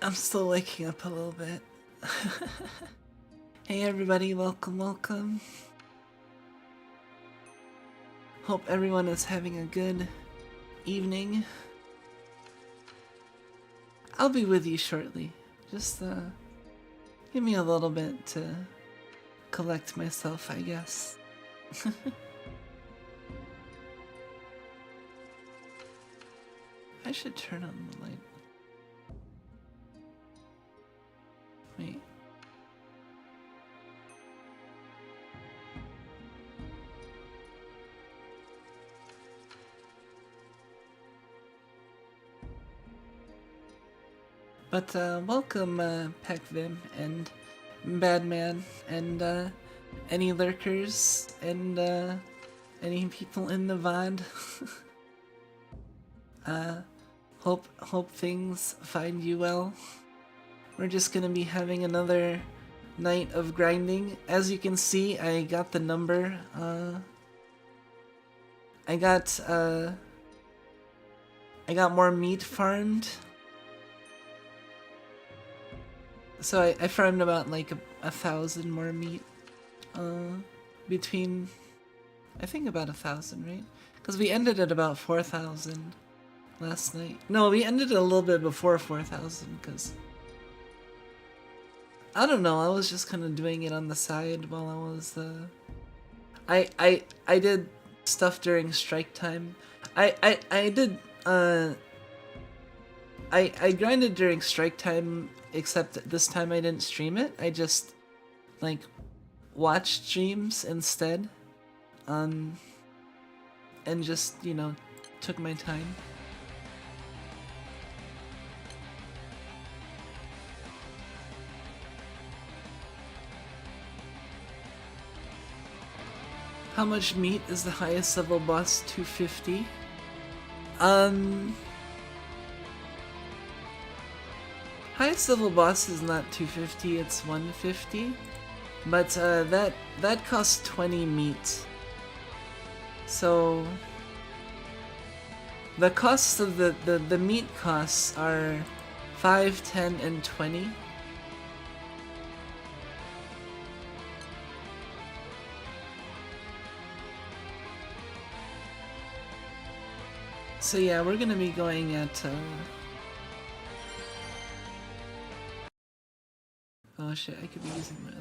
I'm still waking up a little bit. Hey everybody, welcome. Hope everyone is having a good evening. I'll be with you shortly. Just give me a little bit to collect myself, I guess. I should turn on the light. Wait. But welcome Pekvim and Badman and any lurkers and any people in the VOD. Hope things find you well. We're just gonna be having another night of grinding. As you can see, I got the number. I got more meat farmed. So I farmed about like 1,000 more meat. Between, I think about 1,000, right? Because we ended at about 4,000 last night. No, we ended a little bit before 4,000 because I don't know. I was just kind of doing it on the side while I was. I did stuff during strike time. I grinded during strike time, except this time I didn't stream it. I just like watched streams instead, and just took my time. How much meat is the highest level boss? 250. Highest level boss is not 250, it's 150. But that costs 20 meat. So the costs of the meat costs are 5, 10, and 20. So yeah, we're gonna be going at oh shit, I could be using my other.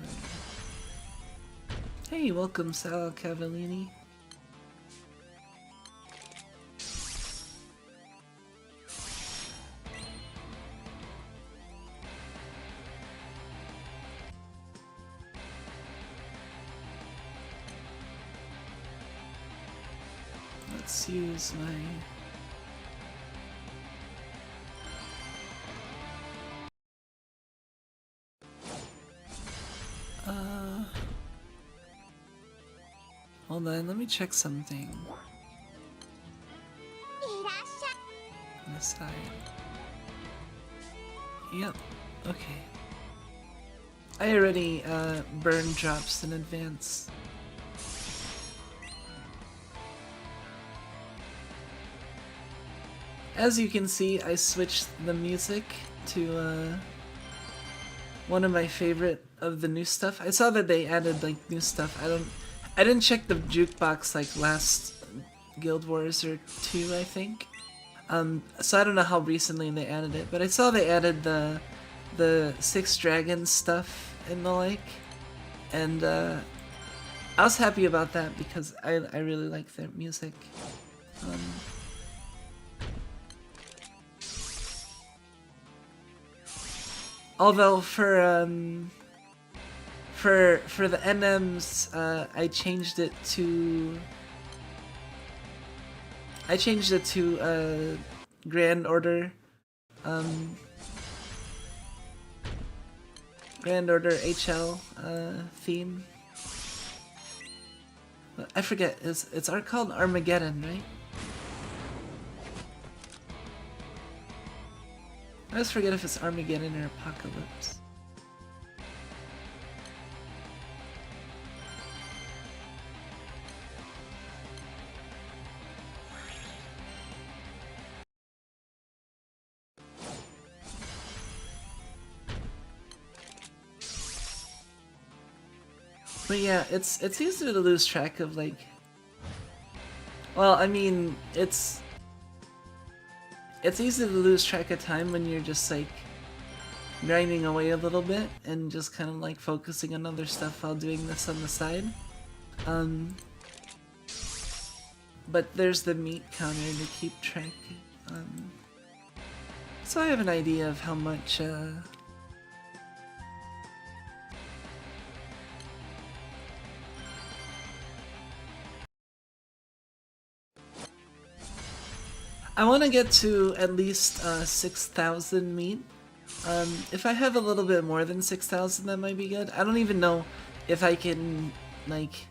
Hey, welcome Sal Cavallini. Let's use my hold on, let me check something. On the side. Yep, okay. I already burned drops in advance. As you can see, I switched the music to one of my favorite of the new stuff. I saw that they added like new stuff. I didn't check the jukebox like last Guild Wars or 2, I think. So I don't know how recently they added it, but I saw they added the Six Dragons stuff and the like, and I was happy about that because I really like their music. Although for the NMs, I changed it to Grand Order, Grand Order HL theme. I forget. It's called Armageddon, right? I always forget if it's Armageddon or Apocalypse. But yeah, it's easy to lose track of, like... Well, I mean, it's easy to lose track of time when you're just, like, grinding away a little bit and just kind of, like, focusing on other stuff while doing this on the side. But there's the meat counter to keep track. So I have an idea of how much, I want to get to at least 6,000 meat. If I have a little bit more than 6,000, that might be good. I don't even know if I can, like,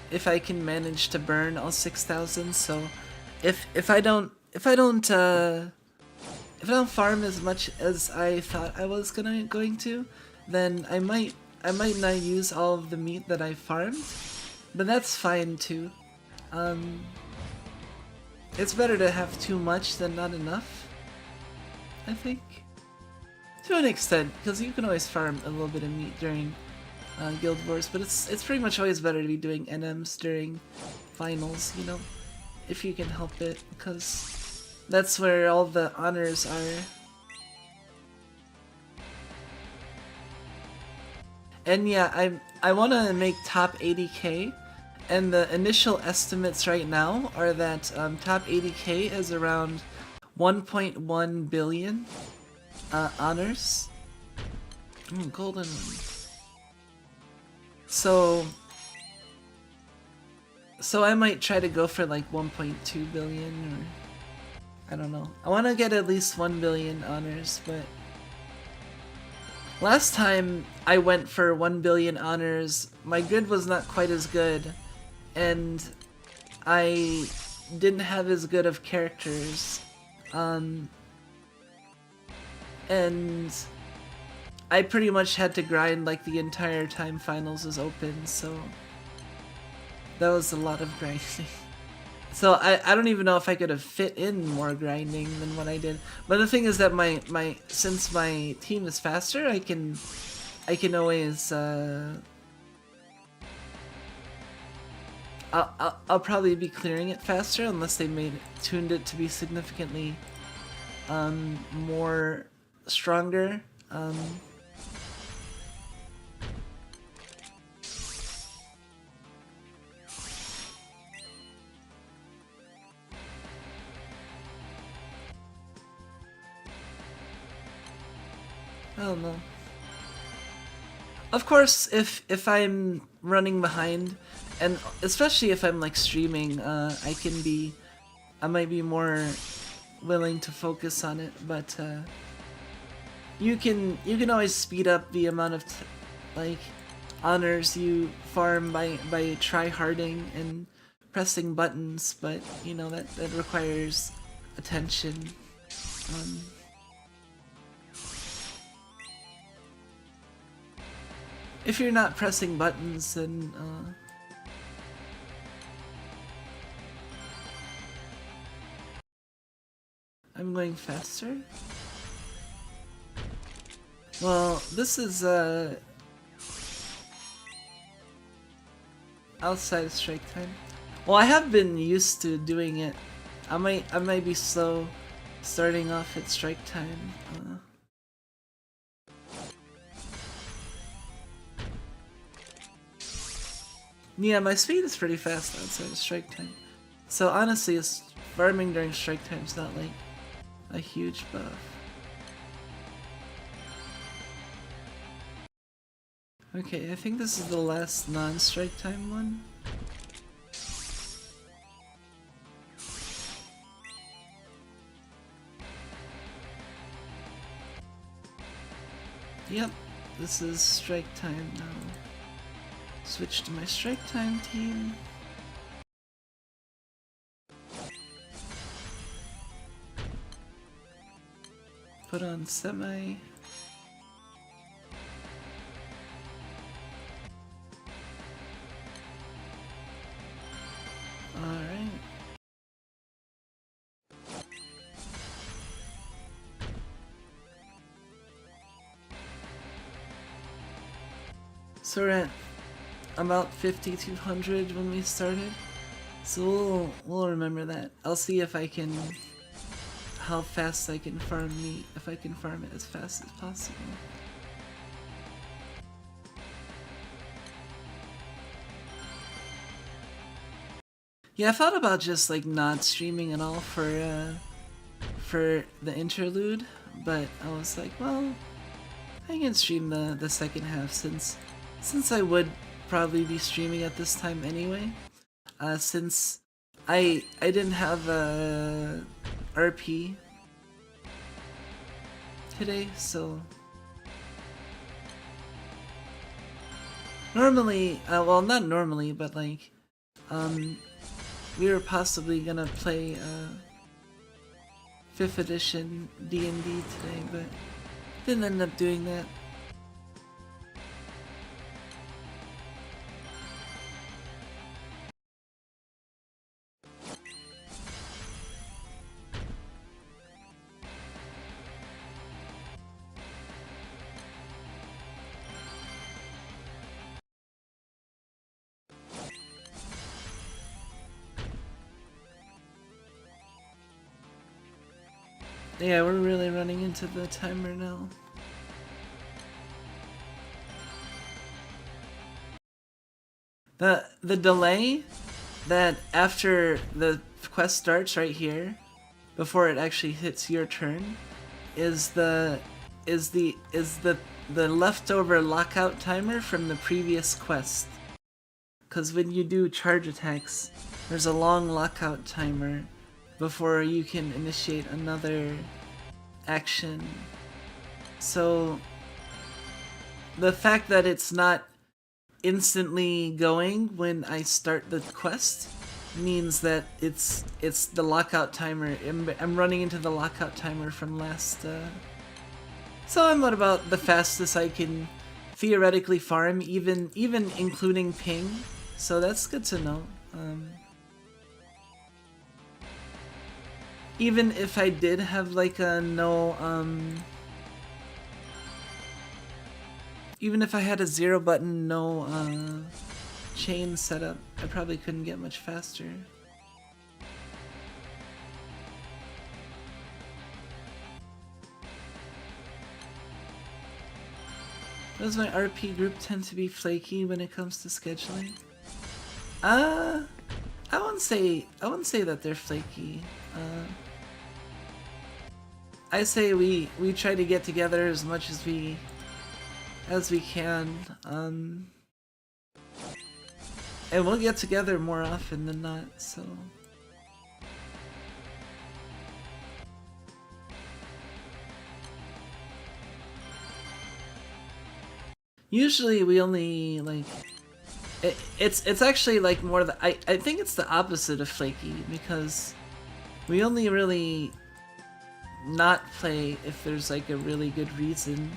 if I can manage to burn all 6,000. So, if I don't farm as much as I thought I was going to, then I might not use all of the meat that I farmed, but that's fine too. It's better to have too much than not enough, I think. To an extent, because you can always farm a little bit of meat during Guild Wars, but it's pretty much always better to be doing NMs during finals, you know, if you can help it, because that's where all the honors are. And yeah, I want to make top 80k, and the initial estimates right now are that top 80k is around 1.1 billion honors. Golden one. So I might try to go for like 1.2 billion, or I don't know. I want to get at least 1 billion honors, but last time I went for 1 billion honors, my grid was not quite as good, and I didn't have as good of characters, and I pretty much had to grind like the entire time finals was open, so that was a lot of grinding. So I don't even know if I could have fit in more grinding than what I did. But the thing is that since my team is faster, I can always I'll probably be clearing it faster unless they tuned it to be significantly more stronger. I don't know. Of course, if I'm running behind, and especially if I'm like streaming, I might be more willing to focus on it. But you can always speed up the amount of like honors you farm by try-harding and pressing buttons. But you know that requires attention. If you're not pressing buttons, then I'm going faster? Well, this is outside strike time. Well, I have been used to doing it. I might be slow starting off at strike time. Yeah, my speed is pretty fast outside of strike time. So honestly, farming during strike time is not like a huge buff. Okay, I think this is the last non-strike time one. Yep, this is strike time now. Switch to my strike time team. Put on semi. Alright. So we're at about 5,200 when we started. So we'll remember that. I'll see if I can, how fast I can farm meat, if I can farm it as fast as possible. Yeah, I thought about just like not streaming at all for the interlude, but I was like, well, I can stream the second half since I would probably be streaming at this time anyway. Since I didn't have a RP today, so normally, well, not normally, but like, we were possibly gonna play 5th edition D&D today, but didn't end up doing that. Yeah, we're really running into the timer now. The delay that after the quest starts right here, before it actually hits your turn, is the leftover lockout timer from the previous quest. Because when you do charge attacks, there's a long lockout timer before you can initiate another action. So the fact that it's not instantly going when I start the quest means that it's the lockout timer. I'm running into the lockout timer from last so I'm at about the fastest I can theoretically farm, even including ping, so that's good to know. Even if I did have like a even if I had a 0 button, no chain setup, I probably couldn't get much faster. Does my RP group tend to be flaky when it comes to scheduling? I wouldn't say that they're flaky. I say we try to get together as much as we can, and we'll get together more often than not, so. Usually we only like it's actually like more the I think it's the opposite of flaky, because we only really not play if there's like a really good reason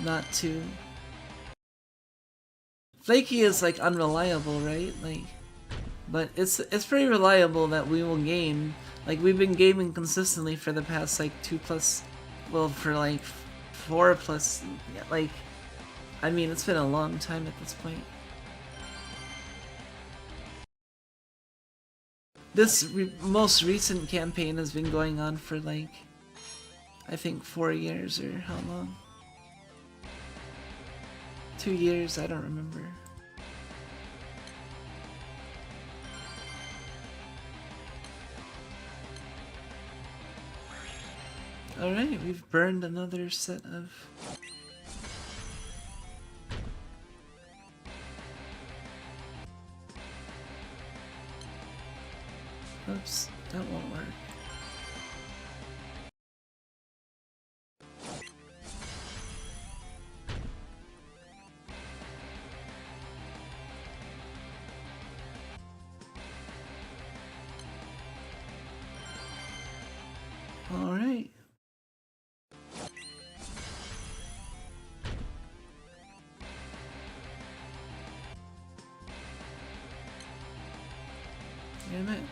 not to. Flaky is like unreliable, right? Like, but it's pretty reliable that we will game. Like, we've been gaming consistently for the past like 2+, well, for like 4+, like, I mean, it's been a long time at this point. This most recent campaign has been going on for like, I think 4 years, or how long? 2 years, I don't remember. Alright, we've burned another set of... Oops, that won't work. Alright. Damn it.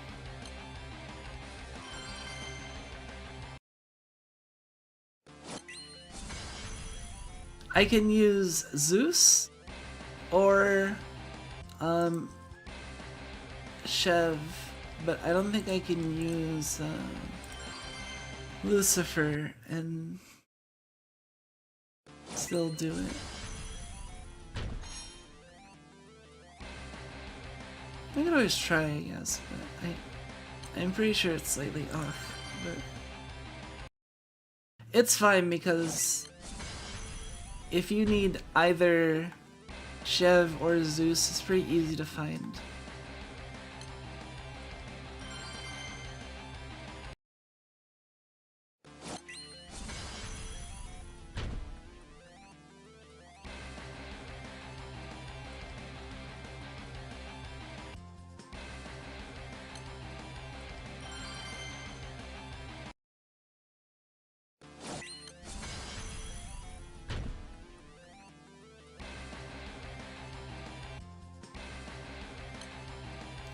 I can use Zeus, or Chev, but I don't think I can use Lucifer and still do it. I could always try, I guess, but I'm pretty sure it's slightly off, but it's fine because if you need either Chev or Zeus, it's pretty easy to find.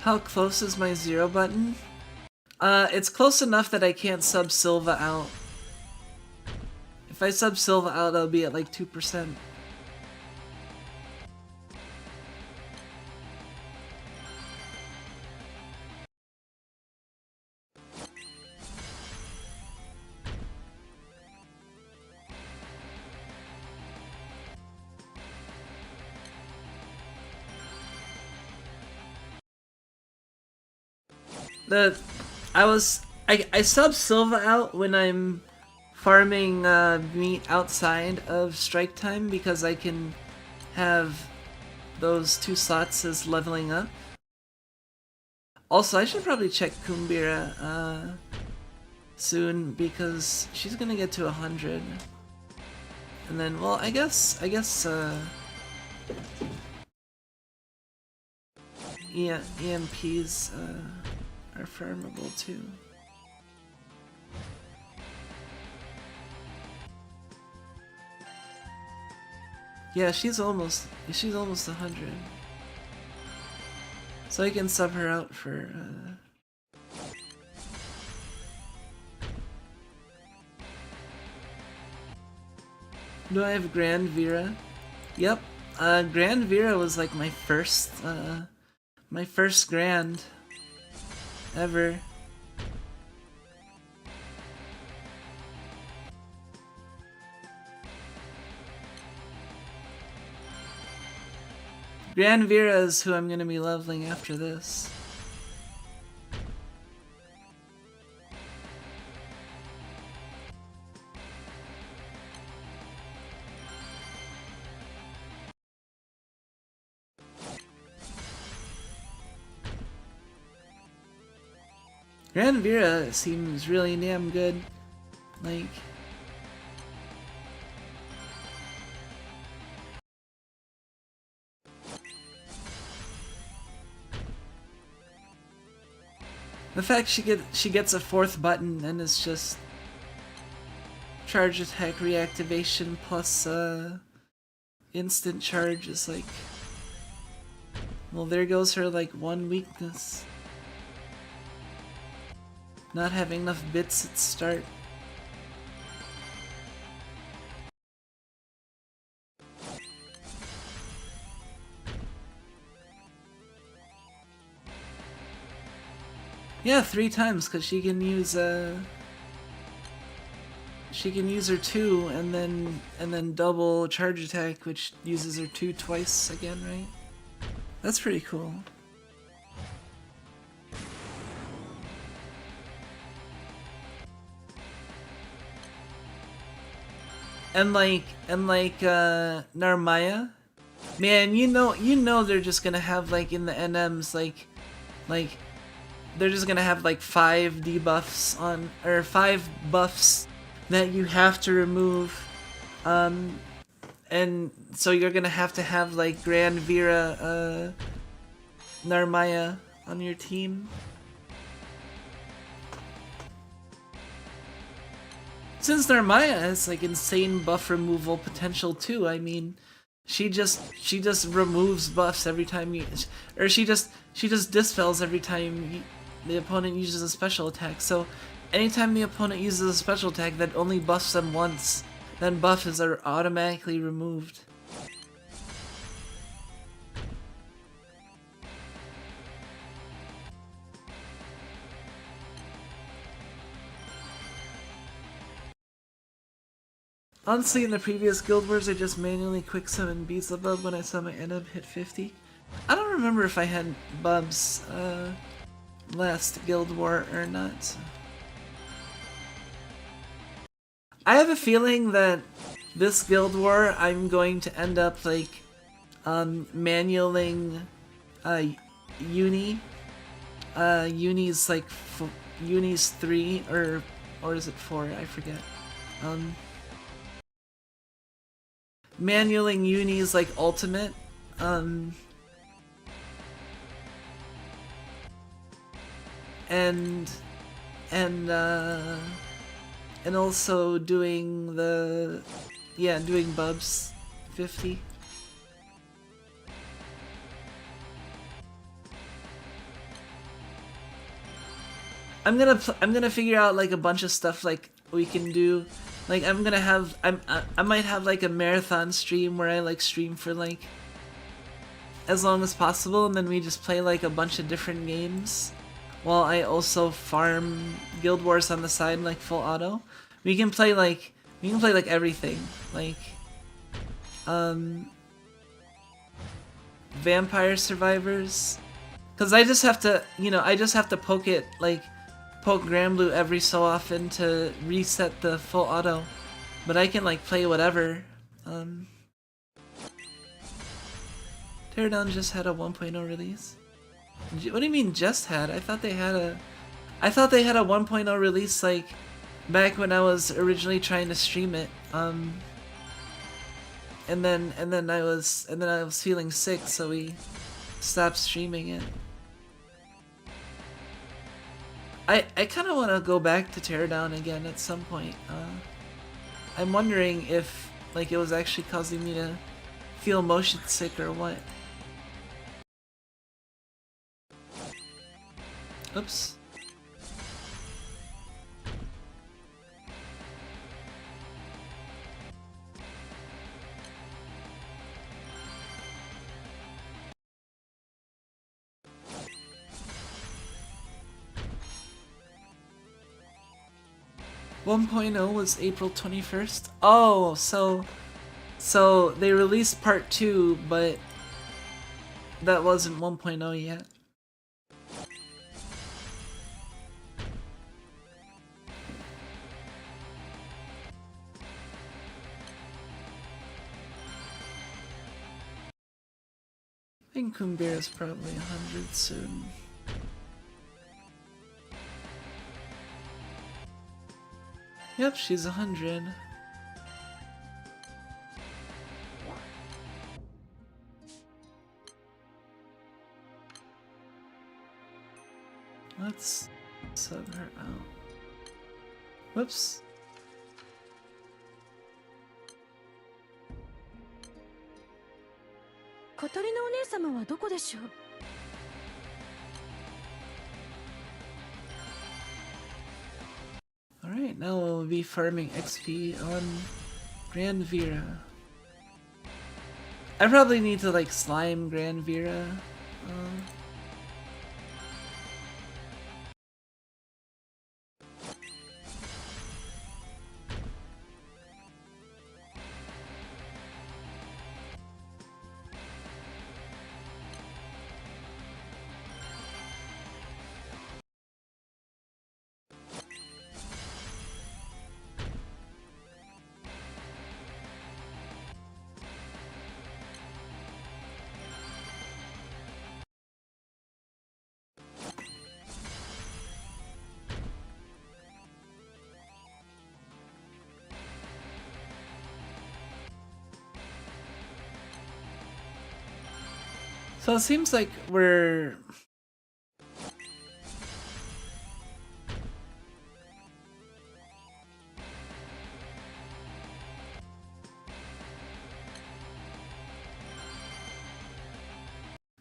How close is my 0 button? It's close enough that I can't sub Silva out. If I sub Silva out, I'll be at like 2%. I sub Silva out when I'm farming meat outside of strike time because I can have those 2 slots as leveling up. Also, I should probably check Kumbira soon because she's gonna get to 100. And then, well, I guess EMPs are farmable too. Yeah, she's almost 100. So I can sub her out for Do I have Grand Vera? Yep. Grand Vera was like my first Grand ever. Grand Vera is who I'm gonna be leveling after this. Grand Vera seems really damn good. Like, the fact she gets a 4th button and it's just charge attack reactivation plus instant charge is like, well, there goes her like 1 weakness. Not having enough bits at start. Yeah, 3 times, because she can use her 2 and then double charge attack, which uses her 2 twice again, right? That's pretty cool. And like Narmaya, man, you know they're just gonna have like in the NMs like they're just gonna have like 5 debuffs on, or 5 buffs that you have to remove, and so you're gonna have to have like Grand Vera Narmaya on your team. Since Narmaya has like insane buff removal potential too, I mean, she just removes buffs every time you, or she just dispels every time the opponent uses a special attack. So anytime the opponent uses a special attack that only buffs them once, then buffs are automatically removed. Honestly, in the previous Guild Wars, I just manually quick summoned Beelzebub when I saw my Eneb hit 50. I don't remember if I had Bubs last Guild War or not. I have a feeling that this Guild War, I'm going to end up like manualing Uni. Uni's like Uni's 3 or is it 4? I forget. Manualing Uni's like ultimate. And also doing doing Bubs 50. I'm gonna figure out like a bunch of stuff like we can do. Like I might have like a marathon stream where I like stream for like as long as possible, and then we just play like a bunch of different games while I also farm Guild Wars on the side like full auto. We can play like everything, like Vampire Survivors, because I just have to poke Granblue every so often to reset the full auto, but I can like play whatever. Teardown just had a 1.0 release. What do you mean just had? I thought they had a 1.0 release like back when I was originally trying to stream it. And then I was feeling sick, so we stopped streaming it. I kind of want to go back to Teardown again at some point. I'm wondering if like it was actually causing me to feel motion sick or what. Oops. .0 was April 21st. Oh, so they released part 2, but that wasn't 1.0 yet. I think Kumbira's probably 100 soon. Yep, she's 100. Let's sub her out. Whoops. Alright, now we'll be farming XP on Granblue. I probably need to like slime Granblue. So it seems like we're...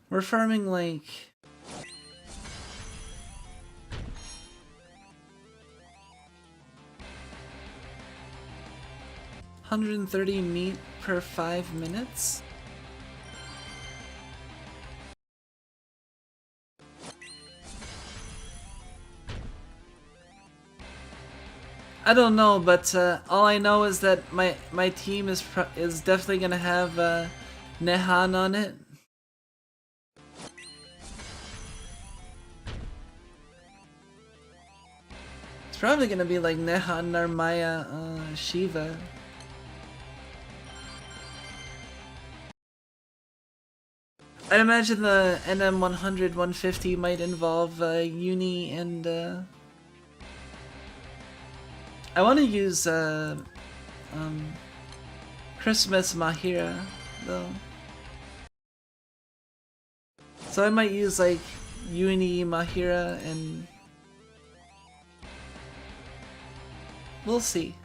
we're farming like... 130 meat per 5 minutes? I don't know, but all I know is that my team is definitely gonna have Nehan on it. It's probably gonna be like Nehan, Narmaya, Shiva. I imagine the NM100 150 might involve Uni and I want to use Christmas Mahira though. So I might use like Uni Mahira and we'll see.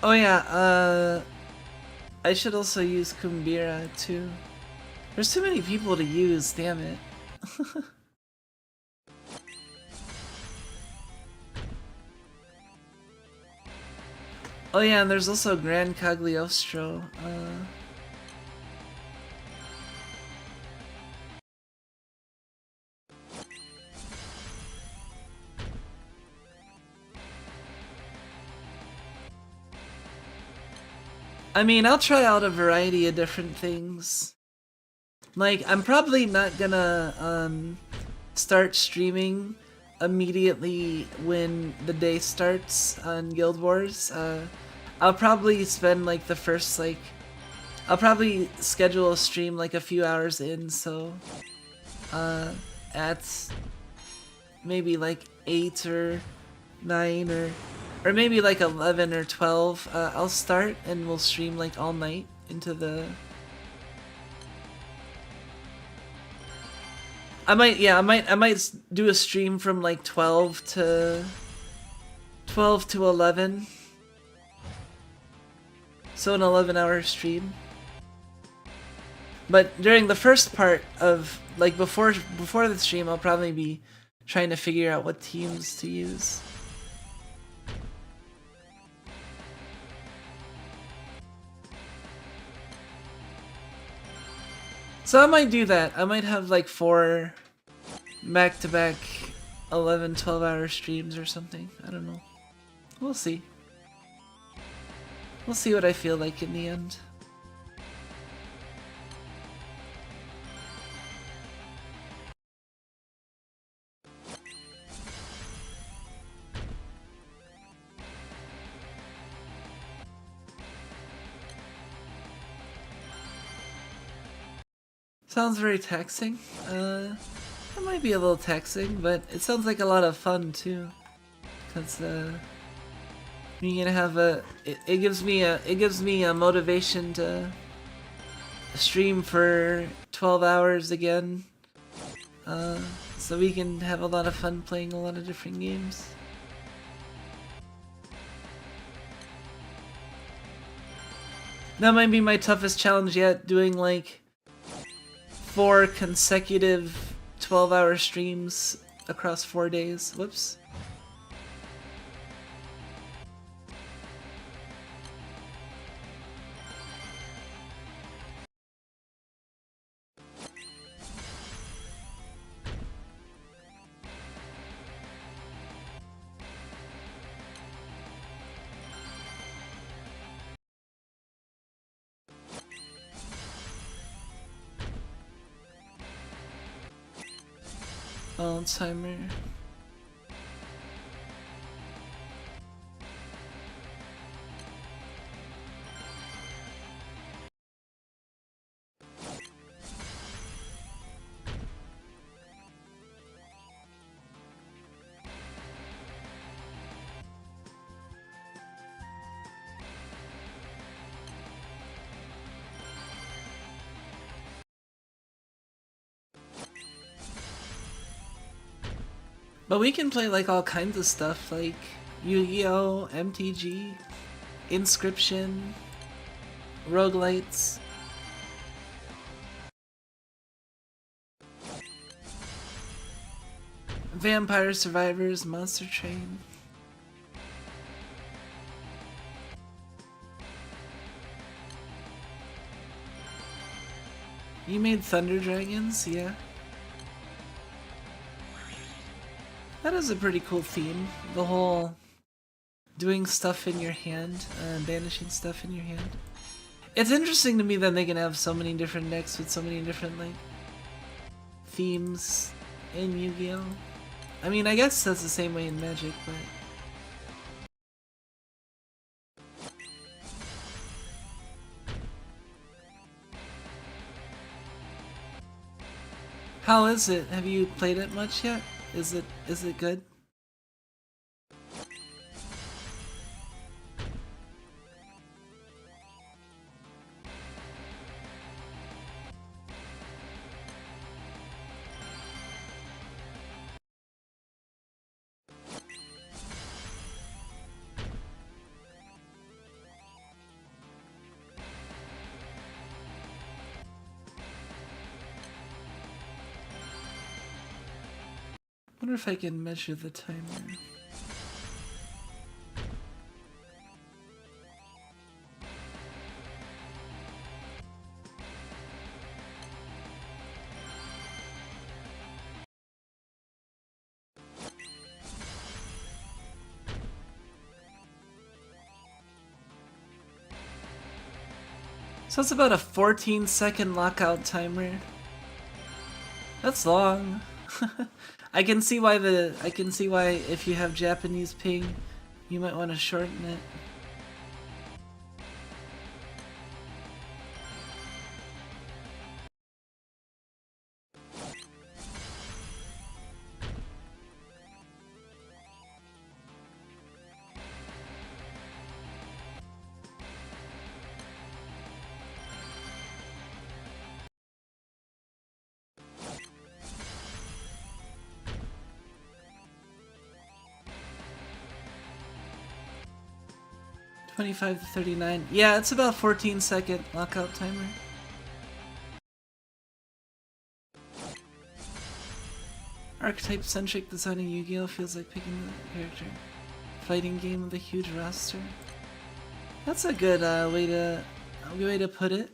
Oh yeah, I should also use Kumbira too. There's too many people to use, damn it. Oh yeah, and there's also Gran Cagliostro. I mean, I'll try out a variety of different things. Like, I'm probably not gonna start streaming immediately when the day starts on Guild Wars. I'll probably spend like the first like... I'll probably schedule a stream like a few hours in, so... at maybe like 8 or 9 or maybe like 11 or 12, I'll start and we'll stream like all night into the... I might do a stream from like 12 to 11. So an 11-hour stream. But during the first part of like before the stream, I'll probably be trying to figure out what teams to use. So I might do that. I might have like 4 back-to-back 11, 12-hour streams or something. I don't know. We'll see. We'll see what I feel like in the end. Sounds very taxing. It might be a little taxing, but it sounds like a lot of fun too. Cause you're gonna have it gives me a motivation to stream for 12 hours again. So we can have a lot of fun playing a lot of different games. That might be my toughest challenge yet, doing like 4 consecutive 12-hour streams across 4 days. Whoops. Alzheimer. But we can play like all kinds of stuff, like Yu-Gi-Oh, MTG, Inscription, roguelites. Vampire Survivors, Monster Train. You made Thunder Dragons, yeah. That is a pretty cool theme. The whole doing stuff in your hand, banishing stuff in your hand. It's interesting to me that they can have so many different decks with so many different, like, themes in Yu-Gi-Oh! I mean, I guess that's the same way in Magic, but... How is it? Have you played it much yet? Is it good? I wonder if I can measure the timer. So it's about a 14-second lockout timer. That's long. I can see why if you have Japanese ping, you might want to shorten it. $25 to $39. Yeah, it's about 14-second lockout timer. Archetype-centric designing Yu-Gi-Oh! Feels like picking the character. Fighting game with a huge roster. That's a good way to put it.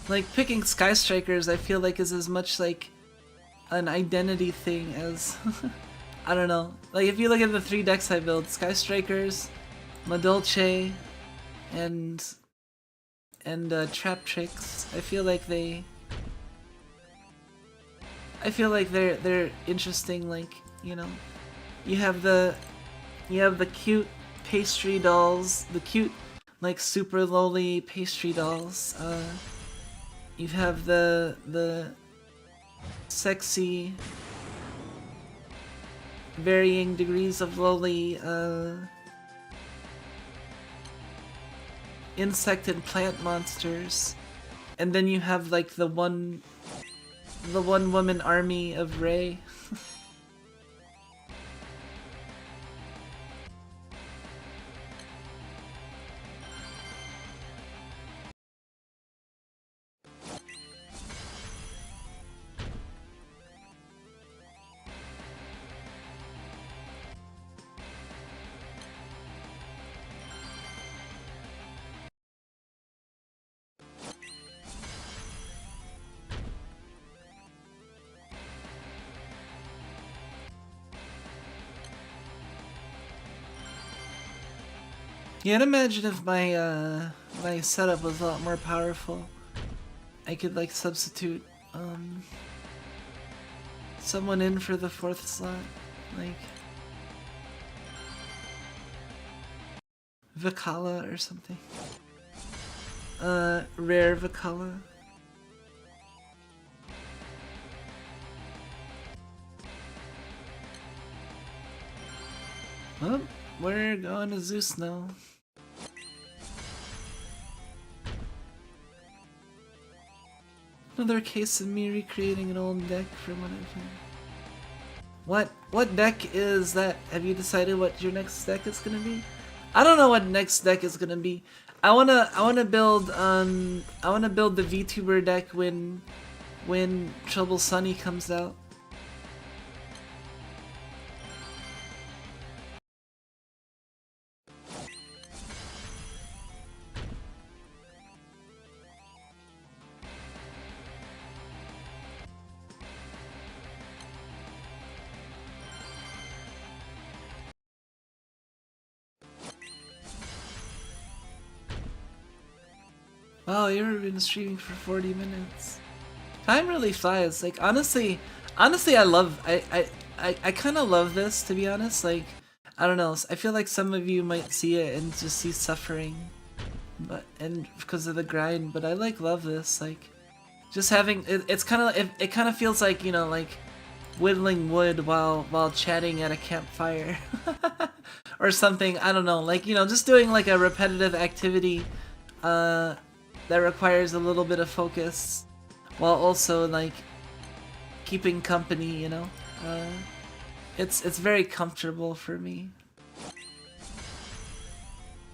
Like, picking Sky Strikers, I feel like is as much like an identity thing as... I don't know. Like, if you look at the 3 decks I built, Sky Strikers, Madolche, and Trap Tricks, I feel like they're interesting. Like, you know, you have the cute pastry dolls, the cute, like, super lowly pastry dolls. You have the sexy, varying degrees of lowly insect and plant monsters, and then you have like the one woman army of Rei. Yeah, I'd imagine if my my setup was a lot more powerful, I could like substitute someone in for the 4th slot, like Vicala or something. Rare Vicala. Well, we're going to Zeus now. Another case of me recreating an old deck from what I found. What deck is that? Have you decided what your next deck is gonna be? I don't know what next deck is gonna be. I wanna build the VTuber deck when Trouble Sunny comes out. Wow, you've been streaming for 40 minutes. Time really flies. Like honestly, I kind of love this, to be honest. Like, I don't know. I feel like some of you might see it and just see suffering, and because of the grind. But I love this. Like, just having it's kind of it kind of feels like, you know, like whittling wood while chatting at a campfire or something. I don't know. Like, you know, just doing like a repetitive activity that requires a little bit of focus while also like keeping company, you know. It's very comfortable for me,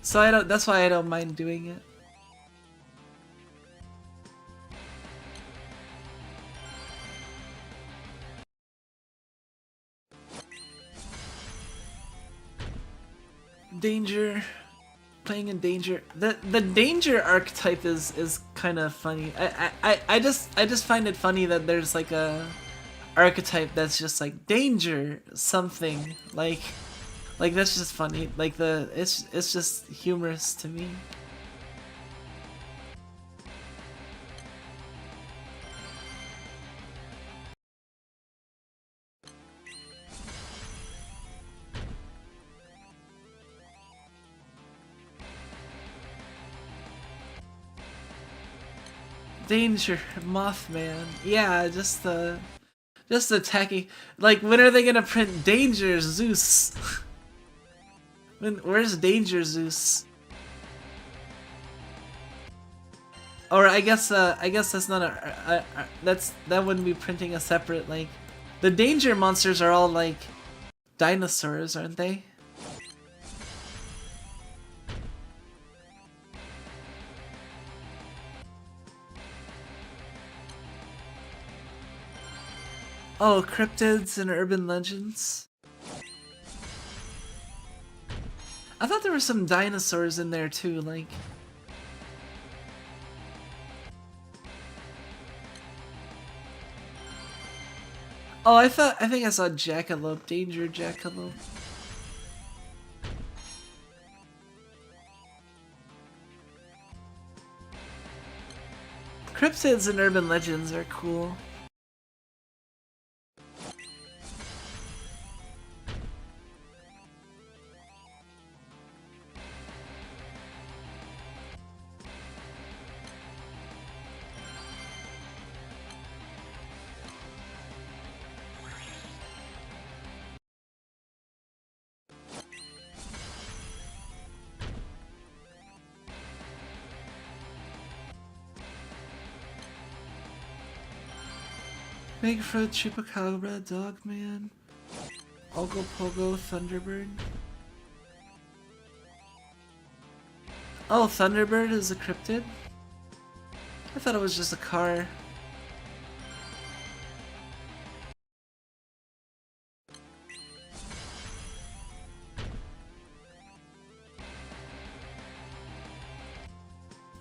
so that's why I don't mind doing it. Danger, playing in danger. The danger archetype is kind of funny. I just find it funny that there's like a archetype that's just like danger something, like that's just funny. Like it's just humorous to me. Danger, Mothman. Yeah, just attacking. Like, when are they gonna print Danger Zeus? Where's Danger Zeus? Or I guess that's not that wouldn't be printing a separate, like, the danger monsters are all like dinosaurs, aren't they? Oh, cryptids and urban legends. I thought there were some dinosaurs in there too, like. Oh, I think I saw Jackalope, Danger Jackalope. Cryptids and urban legends are cool. Bigfoot, Chupacabra, Dogman, Ogopogo, Thunderbird. Oh, Thunderbird is a cryptid? I thought it was just a car.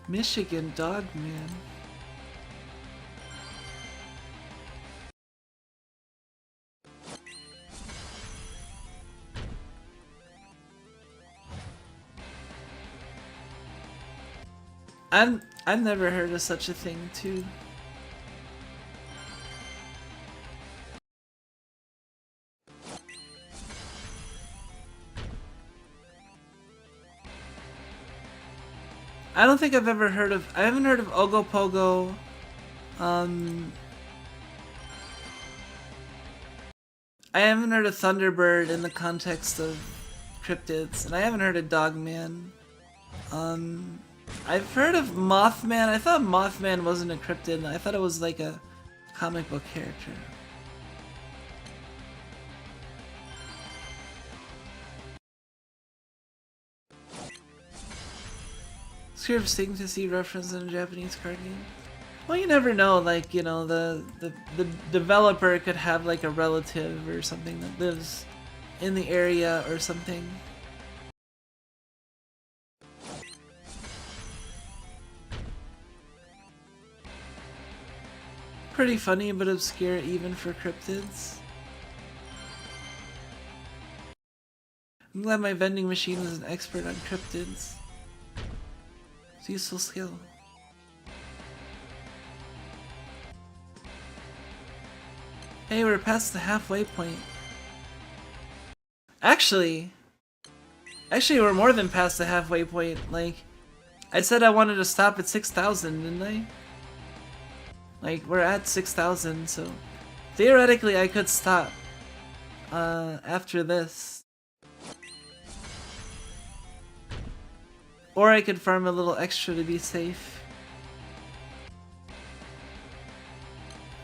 Michigan Dogman. I've never heard of such a thing too. I don't think I've ever heard of. I haven't heard of Ogopogo. I haven't heard of Thunderbird in the context of cryptids, and I haven't heard of Dogman. I've heard of Mothman. I thought Mothman wasn't a cryptid. I thought it was like a comic book character. Scared of seeing to see reference in a Japanese card game. Well, you never know. Like, you know, the developer could have like a relative or something that lives in the area or something. Pretty funny, but obscure even for cryptids. I'm glad my vending machine is an expert on cryptids. It's a useful skill. Hey, we're past the halfway point. Actually, we're more than past the halfway point. Like, I said I wanted to stop at 6,000, didn't I? Like, we're at 6,000, so theoretically I could stop after this. Or I could farm a little extra to be safe.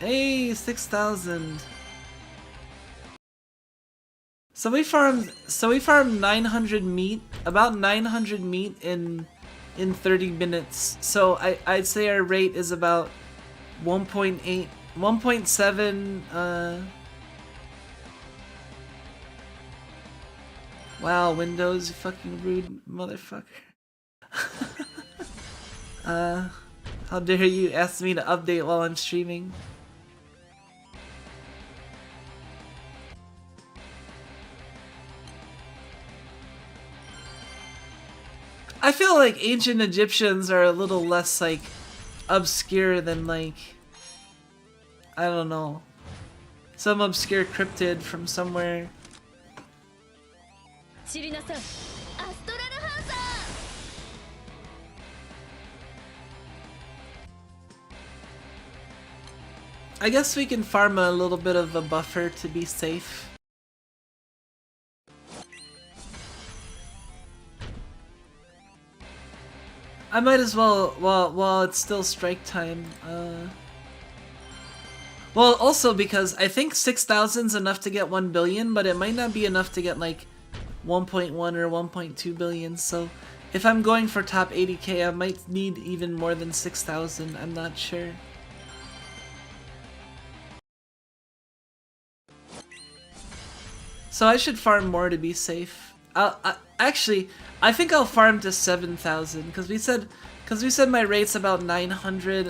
Hey, 6,000. So we farmed 900 meat, about 900 meat in 30 minutes. So I'd say our rate is about 1.8, 1.7, wow, Windows, you fucking rude motherfucker. How dare you ask me to update while I'm streaming? I feel like ancient Egyptians are a little less, like, obscure than, like, I don't know, some obscure cryptid from somewhere. I guess we can farm a little bit of a buffer to be safe. I might as well, while it's still strike time, well, also because I think 6,000's enough to get 1 billion, but it might not be enough to get like 1.1 or 1.2 billion, so if I'm going for top 80k, I might need even more than 6,000, I'm not sure. So I should farm more to be safe. Actually, I think I'll farm to 7,000 because we said my rate's about 900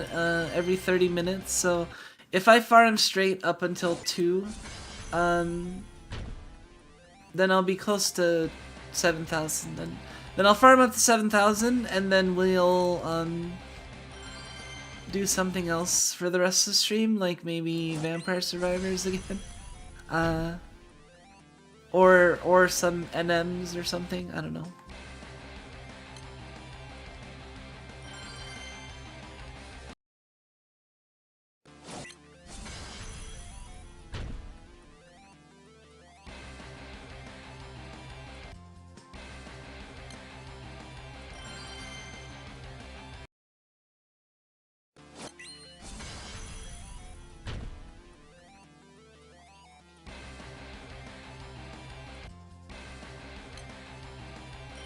every 30 minutes. So if I farm straight up until 2, then I'll be close to 7,000. Then I'll farm up to 7,000, and then we'll do something else for the rest of the stream, like maybe Vampire Survivors again. Or some NMs or something, I don't know.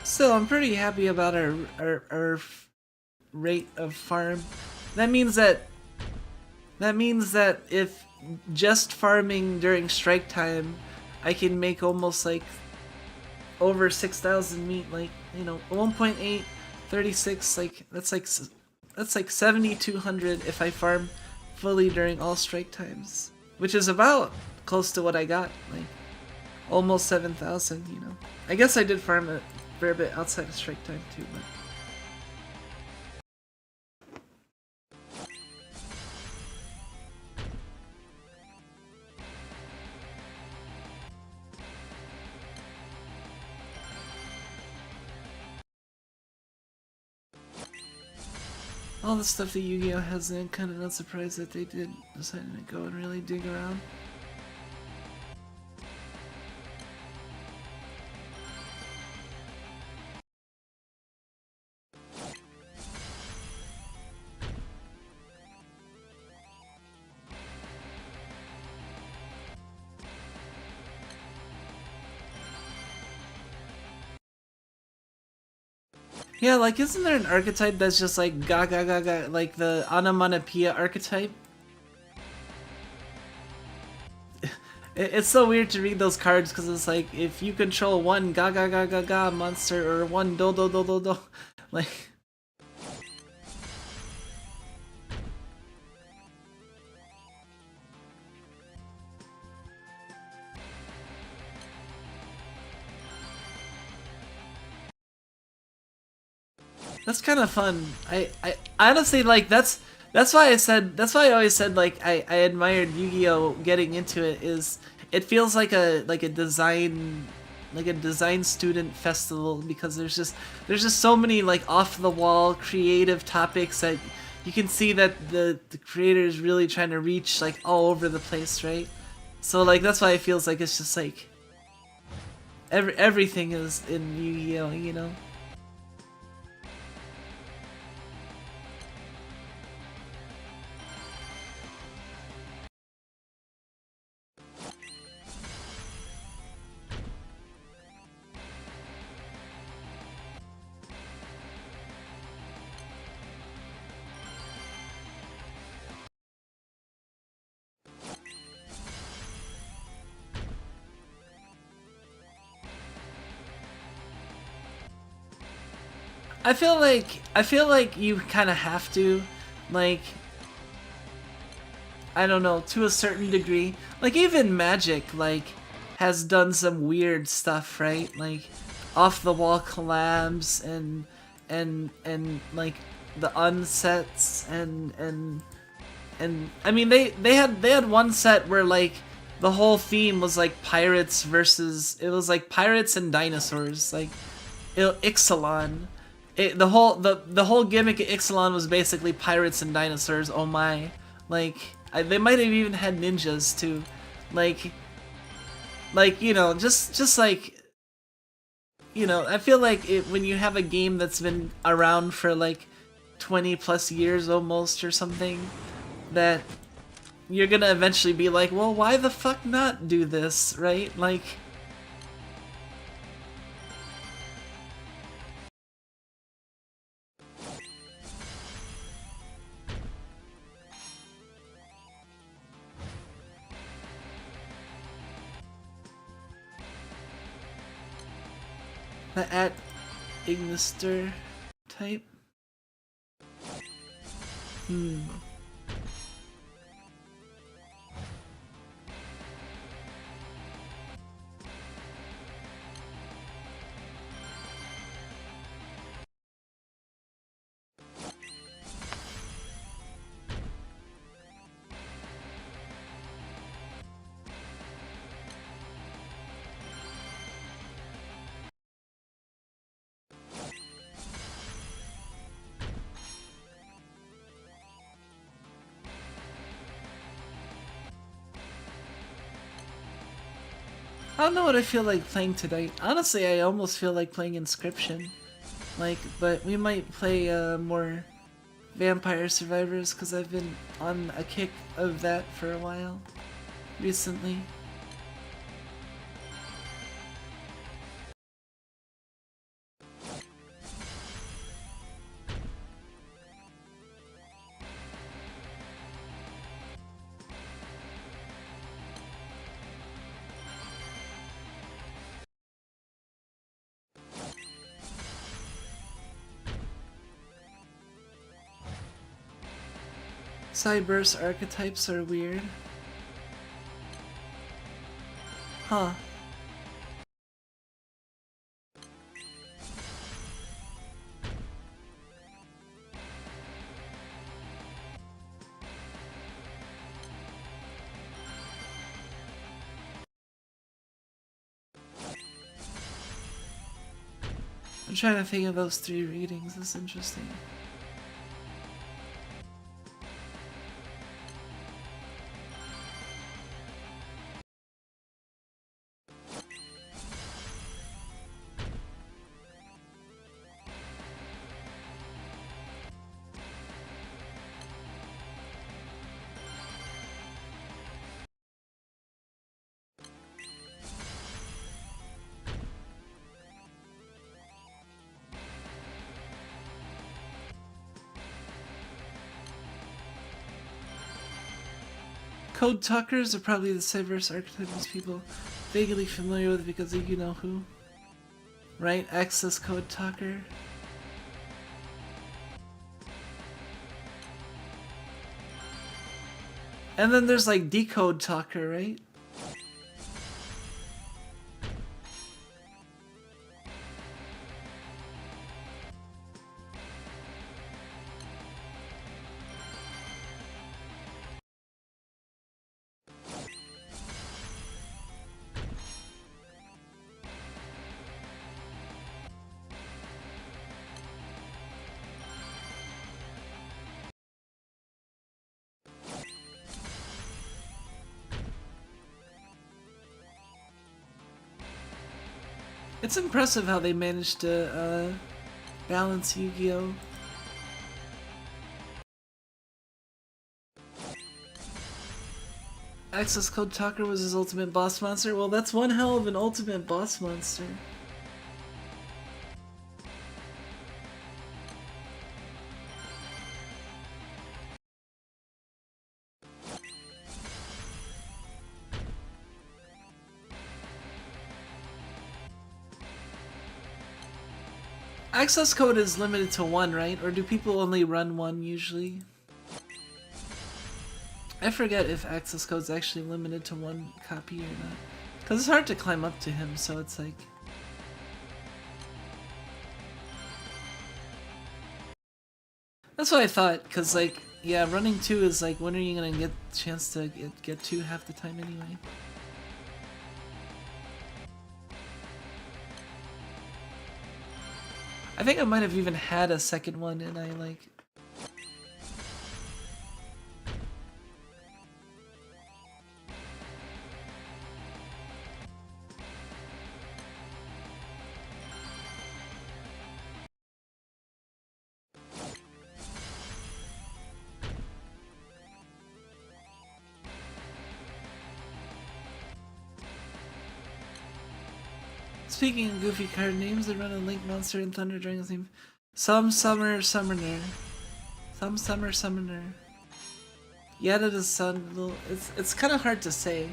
Still, I'm pretty happy about our rate of farm. That means that if just farming during strike time, I can make almost like over 6,000 meat, like, you know, 1.8, 36, like that's like 7,200 if I farm fully during all strike times, which is about close to what I got, like almost 7,000, you know. I guess I did farm a fair bit outside of strike time too, but all the stuff that Yu-Gi-Oh has in, kind of not surprised that they did decide to go and really dig around. Yeah, like, isn't there an archetype that's just like ga ga ga ga, like the onomatopoeia archetype? It's so weird to read those cards because it's like, if you control one ga ga ga ga ga monster or one do do do do do, like... That's kind of fun. I honestly, like, that's That's why I said. That's why I always said like I admired Yu-Gi-Oh getting into it. Is it feels like a design student festival because there's just so many like off the wall creative topics that you can see that the creator is really trying to reach like all over the place, right? So like that's why it feels like it's just like everything is in Yu-Gi-Oh, you know. I feel like you kind of have to, like, I don't know, to a certain degree. Like even Magic like has done some weird stuff, right? Like off the wall collabs and like the unsets and I mean they had one set where like the whole theme was like pirates versus it was like pirates and dinosaurs, like Ixalan. The whole gimmick of Ixalan was basically pirates and dinosaurs. Oh my, like they might have even had ninjas too, like you know just like you know I feel like when you have a game that's been around for like 20 plus years almost or something, that you're gonna eventually be like, well, why the fuck not do this, right? Like. The at Ignister type? Hmm. I don't know what I feel like playing tonight. Honestly, I almost feel like playing Inscription. Like, but we might play more Vampire Survivors because I've been on a kick of that for a while recently. Cyberse archetypes are weird. Huh. I'm trying to think of those 3 readings. That's interesting. Code Talkers are probably the Cyberse archetype most people vaguely familiar with because of you know who. Right? Access Code Talker. And then there's like Decode Talker, right? It's impressive how they managed to balance Yu-Gi-Oh! Access Code Talker was his ultimate boss monster? Well, that's one hell of an ultimate boss monster. Access code is limited to one, right? Or do people only run one usually? I forget if access code's actually limited to one copy or not. Because it's hard to climb up to him, so it's like... That's what I thought, because like, yeah, running 2 is like, when are you gonna get the chance to get 2 half the time anyway? I think I might have even had a second one and I like... Speaking of goofy card names, they run a Link Monster and Thunder Dragon's theme. Some Summer Summoner. Some Summer Summoner. Yeah, that does sound a little... It's kind of hard to say.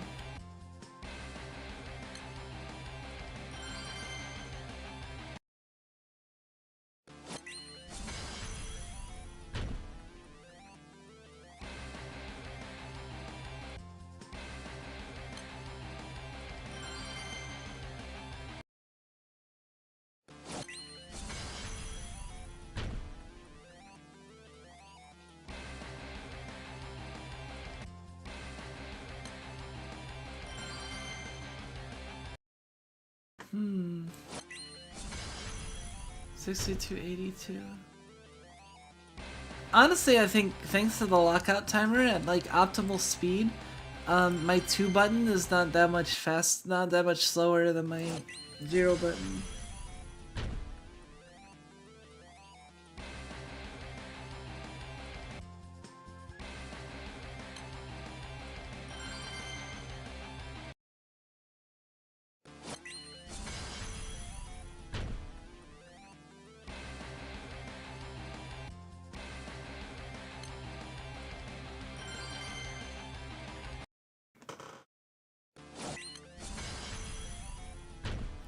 Hmm. 6282. Honestly, I think thanks to the lockout timer at like optimal speed, my 2 button is not that much not that much slower than my 0 button.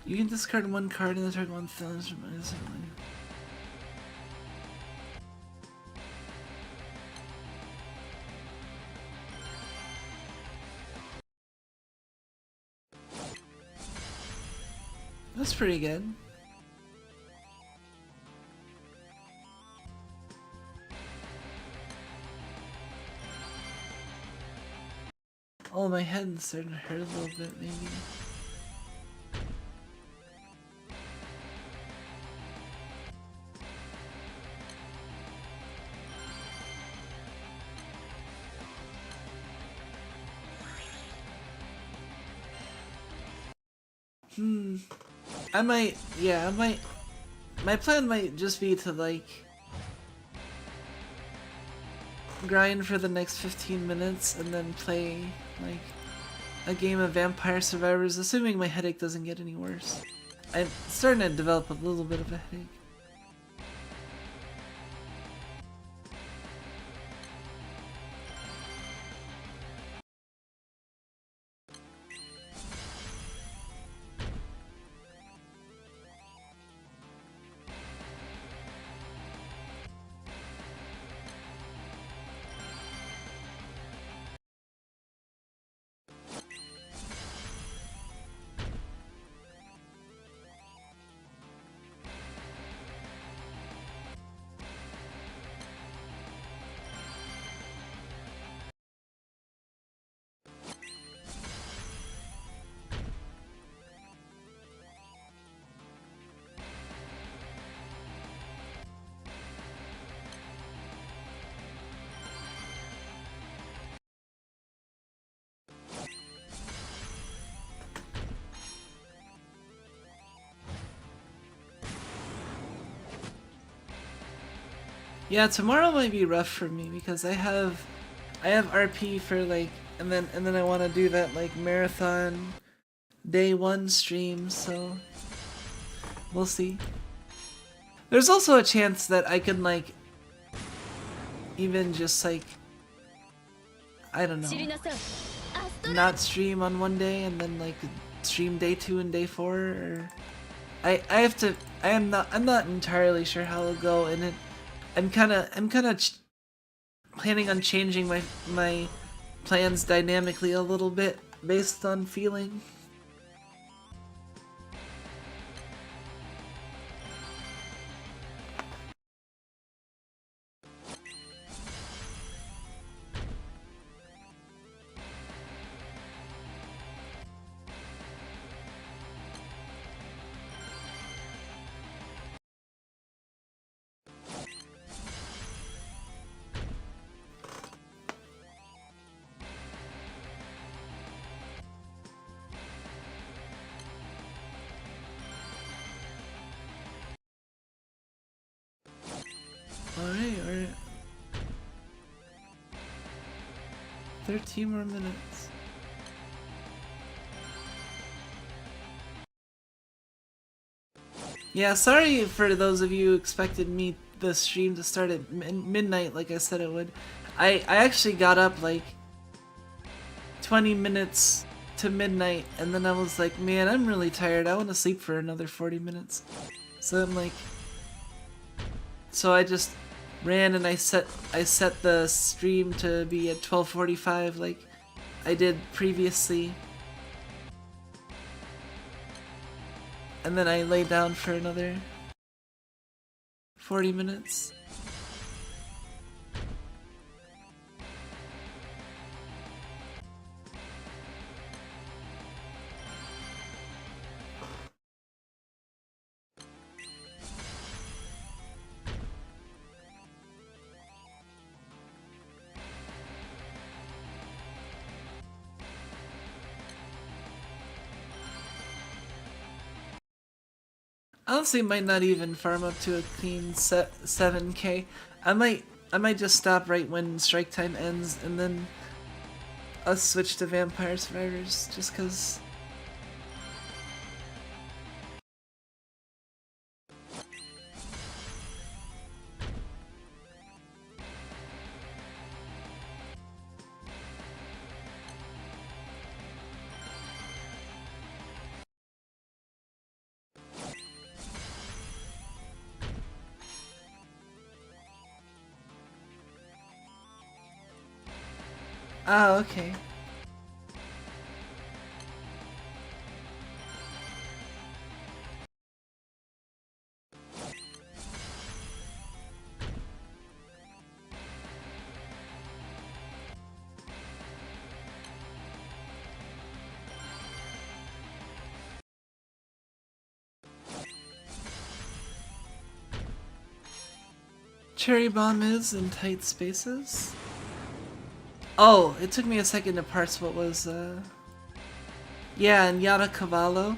You can discard 1 card and then target 1 challenge. That's pretty good. Oh, my head is starting to hurt a little bit, maybe. I might, yeah, my plan might just be to like grind for the next 15 minutes and then play like a game of Vampire Survivors, assuming my headache doesn't get any worse. I'm starting to develop a little bit of a headache. Yeah, tomorrow might be rough for me because I have RP for like, and then I want to do that like marathon day 1 stream, so we'll see. There's also a chance that I could like even just like, I don't know, not stream on one day and then like stream day 2 and day 4, or I'm not entirely sure how it'll go, and I'm kind of planning on changing my plans dynamically a little bit based on feeling. Alright. 13 more minutes. Yeah, sorry for those of you who expected the stream to start at midnight like I said it would. I actually got up like 20 minutes to midnight, and then I was like, man, I'm really tired. I want to sleep for another 40 minutes. So I'm like, so I just ran and I set the stream to be at 12:45 like I did previously. And then I lay down for another 40 minutes. Honestly, might not even farm up to a clean 7k. I might just stop right when strike time ends and then us switch to Vampire Survivors just cause. Ah, okay. Cherry Bomb is in tight spaces. Oh, it took me a second to parse what was, yeah, and Yada Cavallo.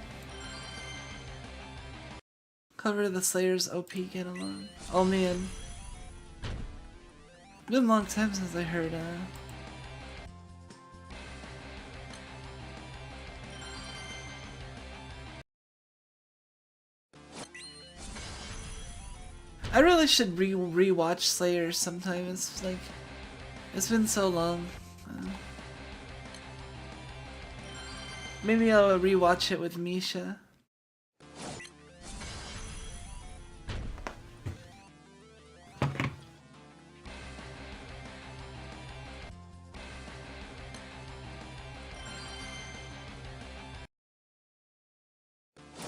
Cover the Slayer's OP, get along. Oh man. Been a long time since I heard, I really should re-watch Slayer sometime. It's like, it's been so long. Maybe I'll re-watch it with Misha.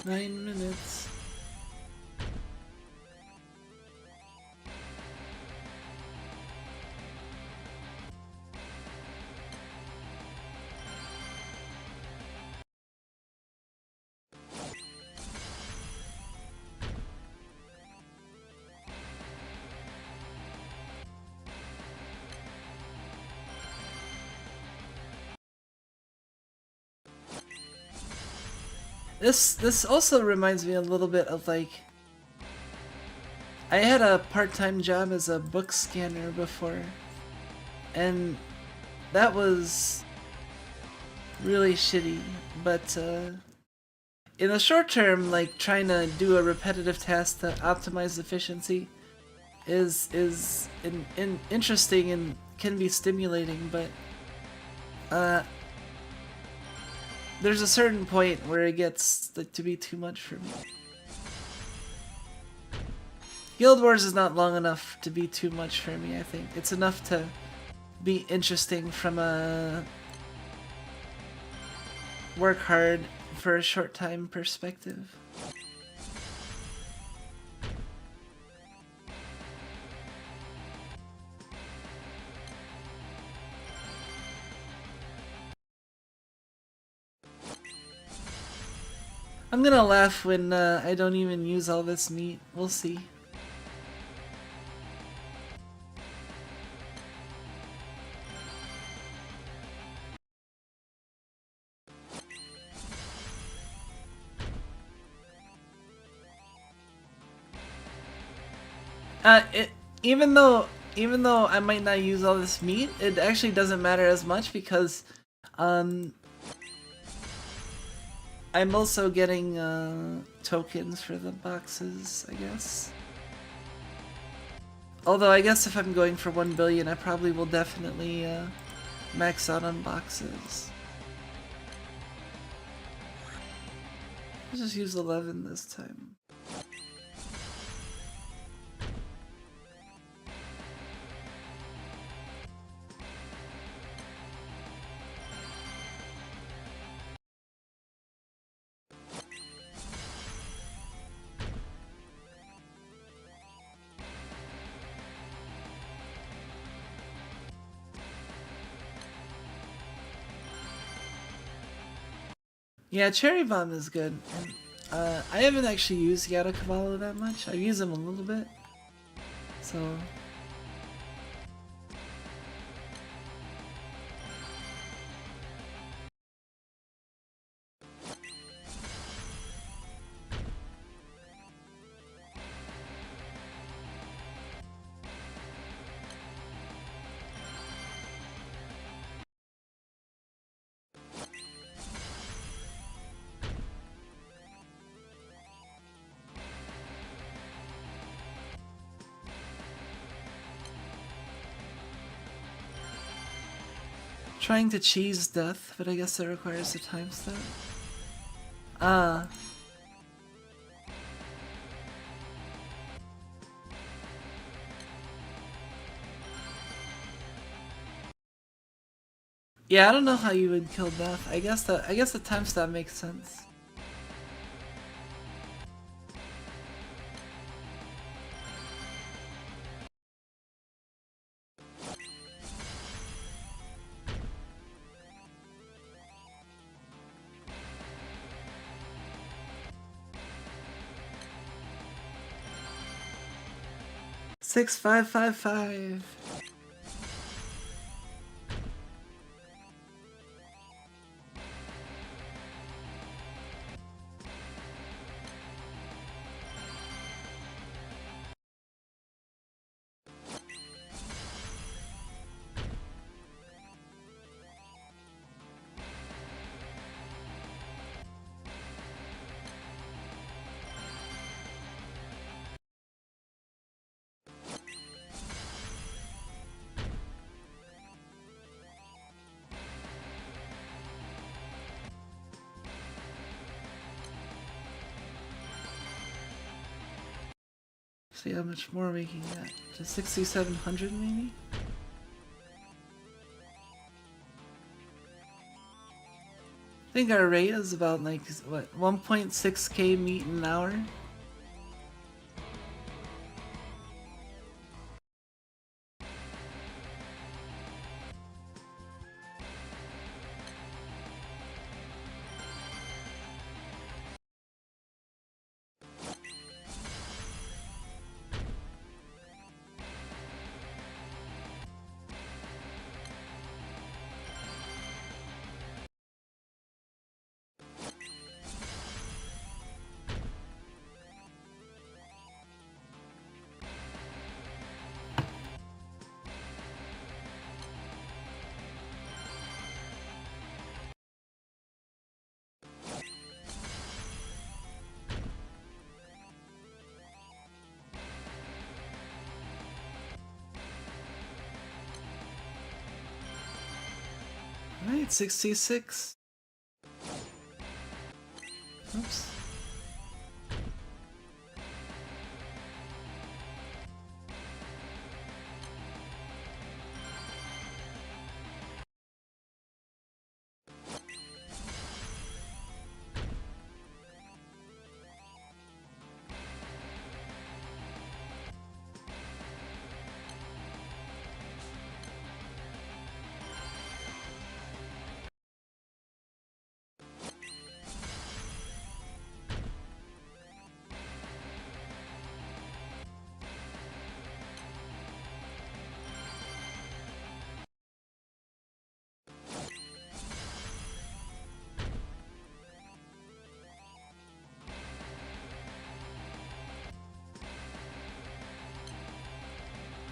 Nine minutes. This also reminds me a little bit of like, I had a part-time job as a book scanner before, and that was really shitty, but in the short term, like trying to do a repetitive task to optimize efficiency is interesting and can be stimulating, but there's a certain point where it gets like, to be too much for me. Guild Wars is not long enough to be too much for me, I think. It's enough to be interesting from a work hard for a short time perspective. I'm gonna laugh when I don't even use all this meat. We'll see. Even though I might not use all this meat, it actually doesn't matter as much because I'm also getting tokens for the boxes, I guess. Although I guess if I'm going for 1 billion, I probably will definitely max out on boxes. Let's just use 11 this time. Yeah, Cherry Bomb is good. And, I haven't actually used Yada Cavallo that much. I've used him a little bit. So... Trying to cheese death, but I guess it requires a time step. Yeah, I don't know how you would kill death. I guess the time step makes sense. Six, 5, 5, 5. See how much more we can get. To 6,700 maybe? I think our rate is about like, what, 1.6k meat an hour? Alright, 66. Oops.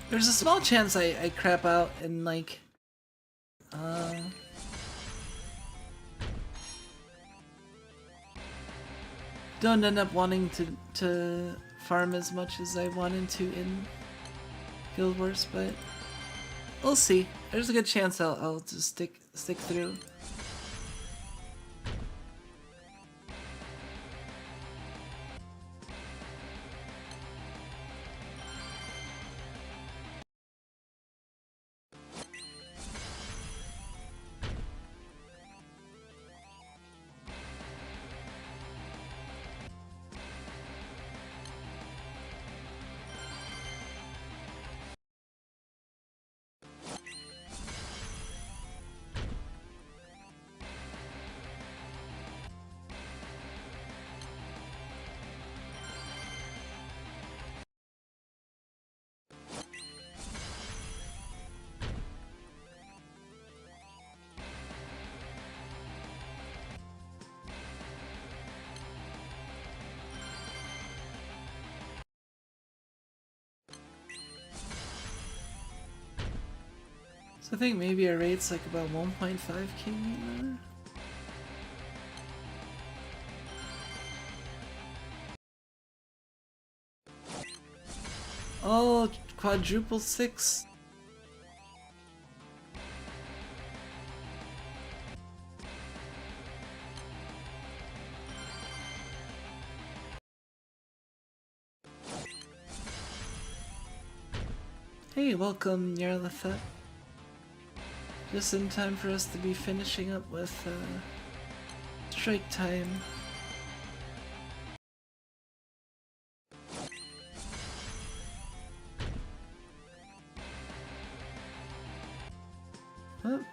There's a small chance I crap out and like don't end up wanting to farm as much as I wanted to in Guild Wars, but we'll see. There's a good chance I'll just stick through. So I think maybe our rate's like about 1.5k meter. Oh, quadruple 6. Hey, welcome, Yarlatha. Just in time for us to be finishing up with strike time. Oh.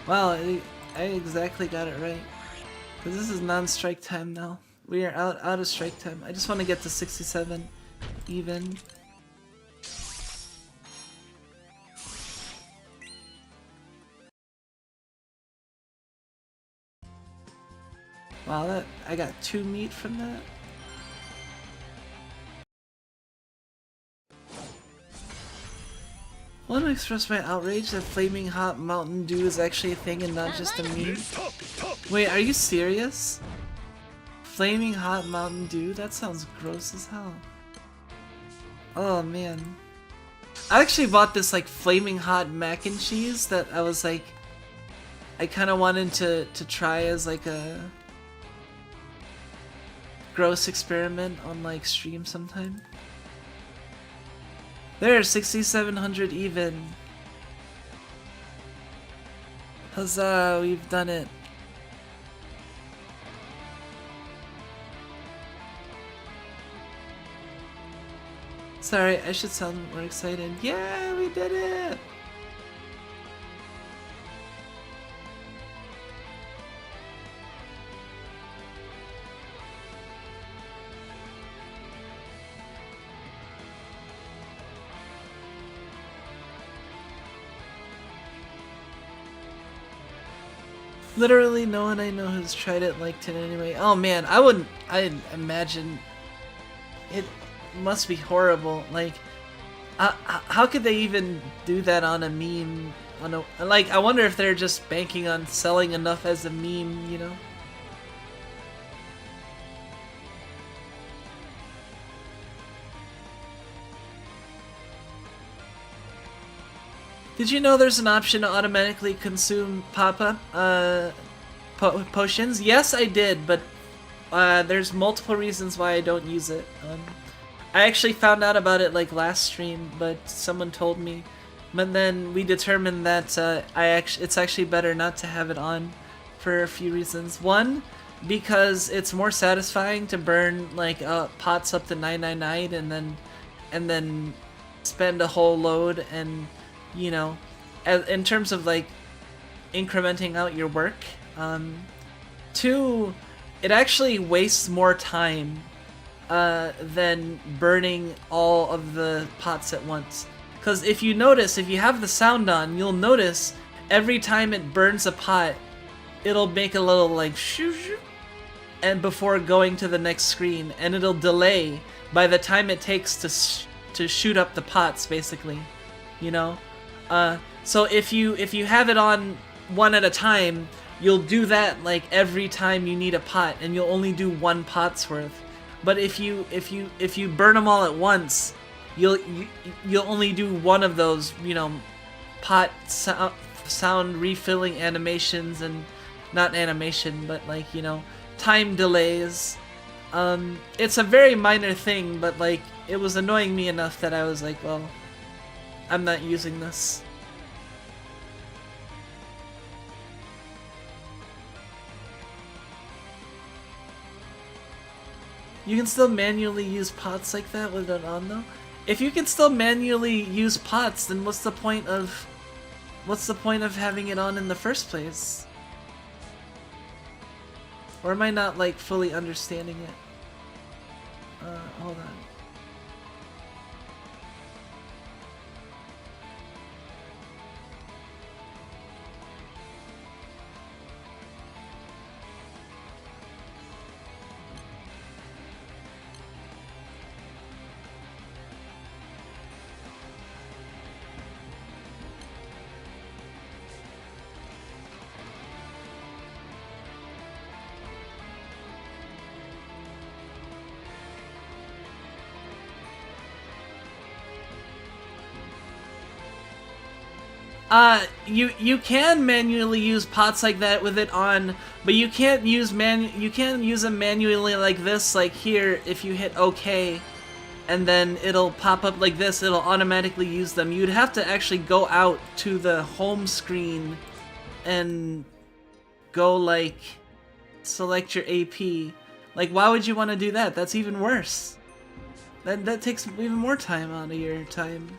Wow, I exactly got it right. Because this is non-strike time now. We are out of strike time. I just want to get to 67 even. Wow, I got 2 meat from that. I want to express my outrage that Flaming Hot Mountain Dew is actually a thing and not just a meme. Wait, are you serious? Flaming Hot Mountain Dew? That sounds gross as hell. Oh man. I actually bought this like Flaming Hot mac and cheese that I was like, I kind of wanted to try as like a gross experiment on like stream sometime. There, 6,700 even. Huzzah, we've done it. Sorry, I should sound more excited. Yeah, we did it! Literally no one I know who's tried it liked it anyway. Oh man, I'd imagine it must be horrible. Like, how could they even do that on a meme? Like, I wonder if they're just banking on selling enough as a meme, you know? Did you know there's an option to automatically consume pop-up potions? Yes, I did, but there's multiple reasons why I don't use it. I actually found out about it like last stream, but someone told me. But then we determined that it's actually better not to have it on for a few reasons. One, because it's more satisfying to burn like pots up to 999 and then spend a whole load, and you know, in terms of like incrementing out your work. Two, it actually wastes more time than burning all of the pots at once. Because if you notice, if you have the sound on, you'll notice every time it burns a pot, it'll make a little like shoo shoo, and before going to the next screen, and it'll delay by the time it takes to shoot up the pots, basically, you know. So if you have it on one at a time, you'll do that like every time you need a pot, and you'll only do one pot's worth. But if you burn them all at once, you'll only do one of those, you know, pot sound refilling animations, and not animation, but like, you know, time delays. It's a very minor thing, but like it was annoying me enough that I was like, well, I'm not using this. You can still manually use pots like that with it on though? If you can still manually use pots, then what's the point of having it on in the first place? Or am I not like fully understanding it? Hold on. You can manually use pots like that with it on, but you can't use them manually like this, like here. If you hit OK, and then it'll pop up like this, it'll automatically use them. You'd have to actually go out to the home screen and go like select your AP. Like, why would you want to do that? That's even worse. That takes even more time out of your time.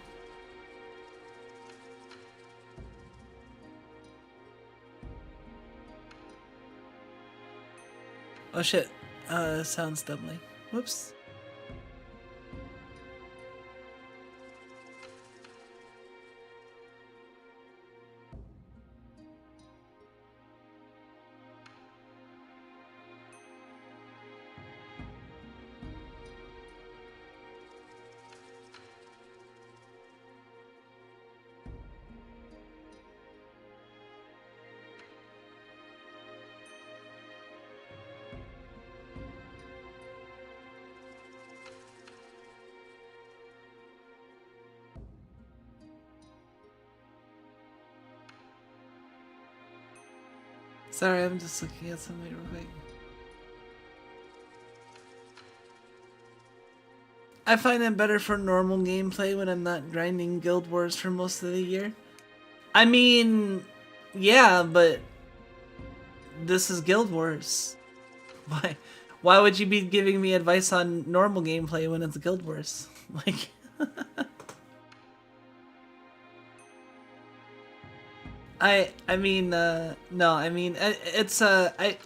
Oh shit, sounds dumbly. Whoops. Sorry, I'm just looking at something real quick. I find it better for normal gameplay when I'm not grinding Guild Wars for most of the year. I mean, yeah, but this is Guild Wars. Why would you be giving me advice on normal gameplay when it's Guild Wars? Like... I mean, no, I mean, it's, I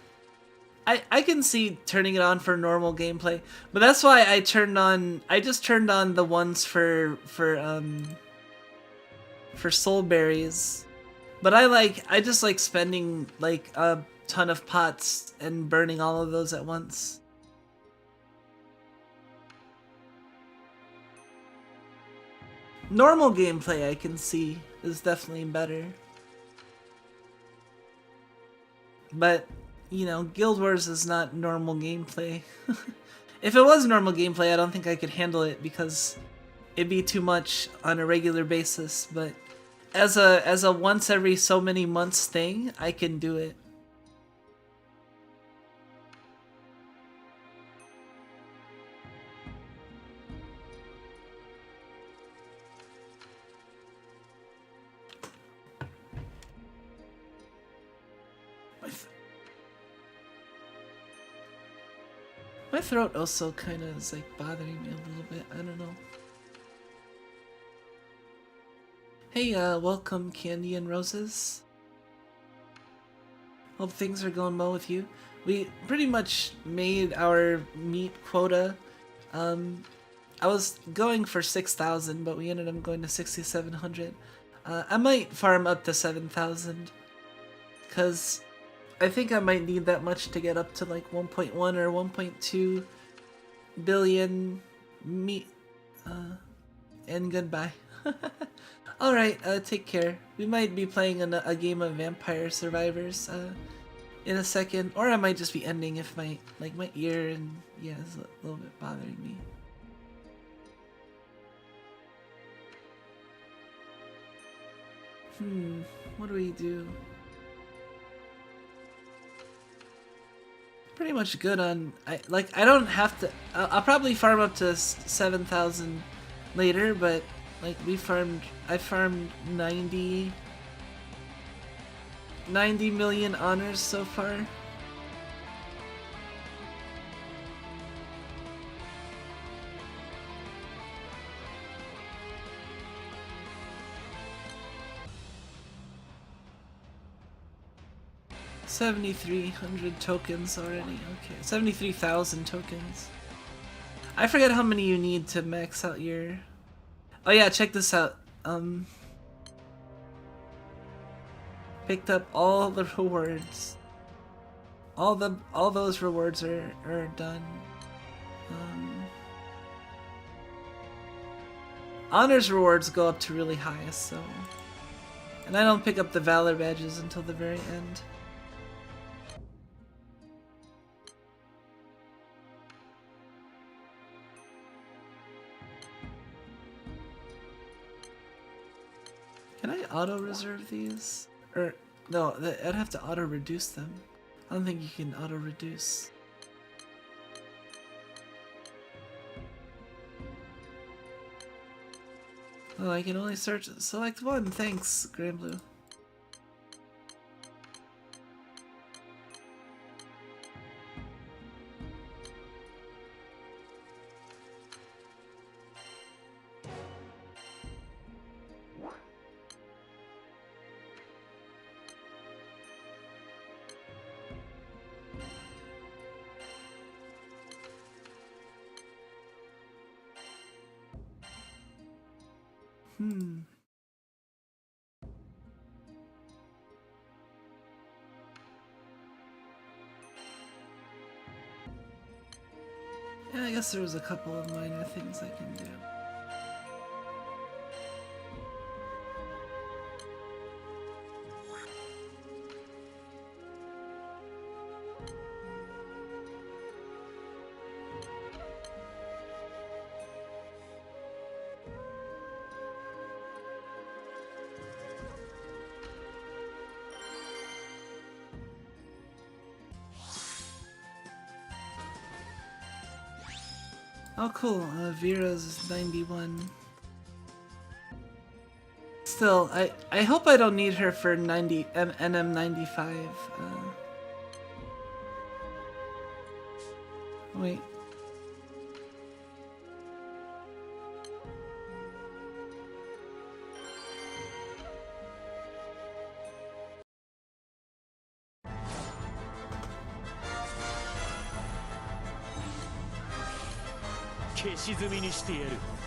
can see turning it on for normal gameplay, but that's why I just turned on the ones for soul berries. But I just like spending like a ton of pots and burning all of those at once. Normal gameplay I can see is definitely better. But, you know, Guild Wars is not normal gameplay. If it was normal gameplay, I don't think I could handle it because it'd be too much on a regular basis. But as a once every so many months thing, I can do it. My throat also kind of is like bothering me a little bit. I don't know. Hey, welcome Candy and Roses. Hope things are going well with you. We pretty much made our meat quota. I was going for 6,000, but we ended up going to 6,700. I might farm up to 7,000, because I think I might need that much to get up to like 1.1 or 1.2 billion meat. And goodbye. Alright, take care. We might be playing a game of Vampire Survivors in a second, or I might just be ending if my ear and yeah is a little bit bothering me. What do we do? Pretty much good on I don't have to. I'll probably farm up to 7,000 later, but like I farmed 90 million honors so far. $7,300 tokens already. Okay, 73,000 tokens. I forget how many you need to max out your. Oh yeah, check this out. Picked up all the rewards. All those rewards are done. Honors rewards go up to really high, so. And I don't pick up the Valor badges until the very end. Can I auto-reserve these? Or, no, I'd have to auto-reduce them. I don't think you can auto-reduce. Oh, I can only select one, thanks, Granblue. Yeah, I guess there was a couple of minor things I can do. Oh cool, Vera's 91. Still, I hope I don't need her for NM95. Wait.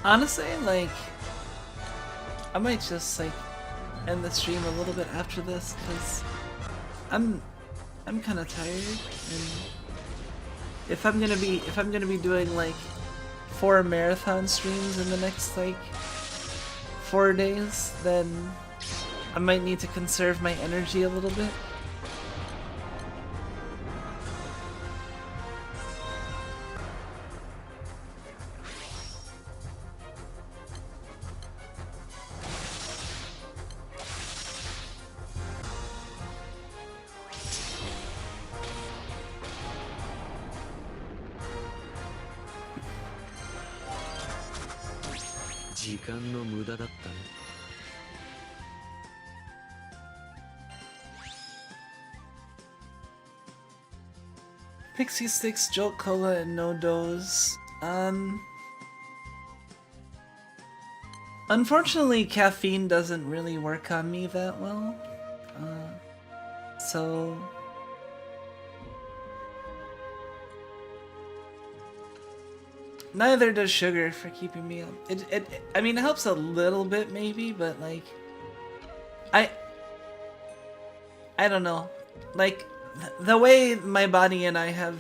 Honestly, like, I might just like end the stream a little bit after this because I'm kind of tired, and if I'm gonna be doing like 4 marathon streams in the next like 4 days, then I might need to conserve my energy a little bit. 時間の無駄だったね。Pixie sticks, Jolt Cola, and no dose. Unfortunately, caffeine doesn't really work on me that well. So neither does sugar for keeping me up. I mean, it helps a little bit maybe, but like, I don't know. Like, the way my body and I have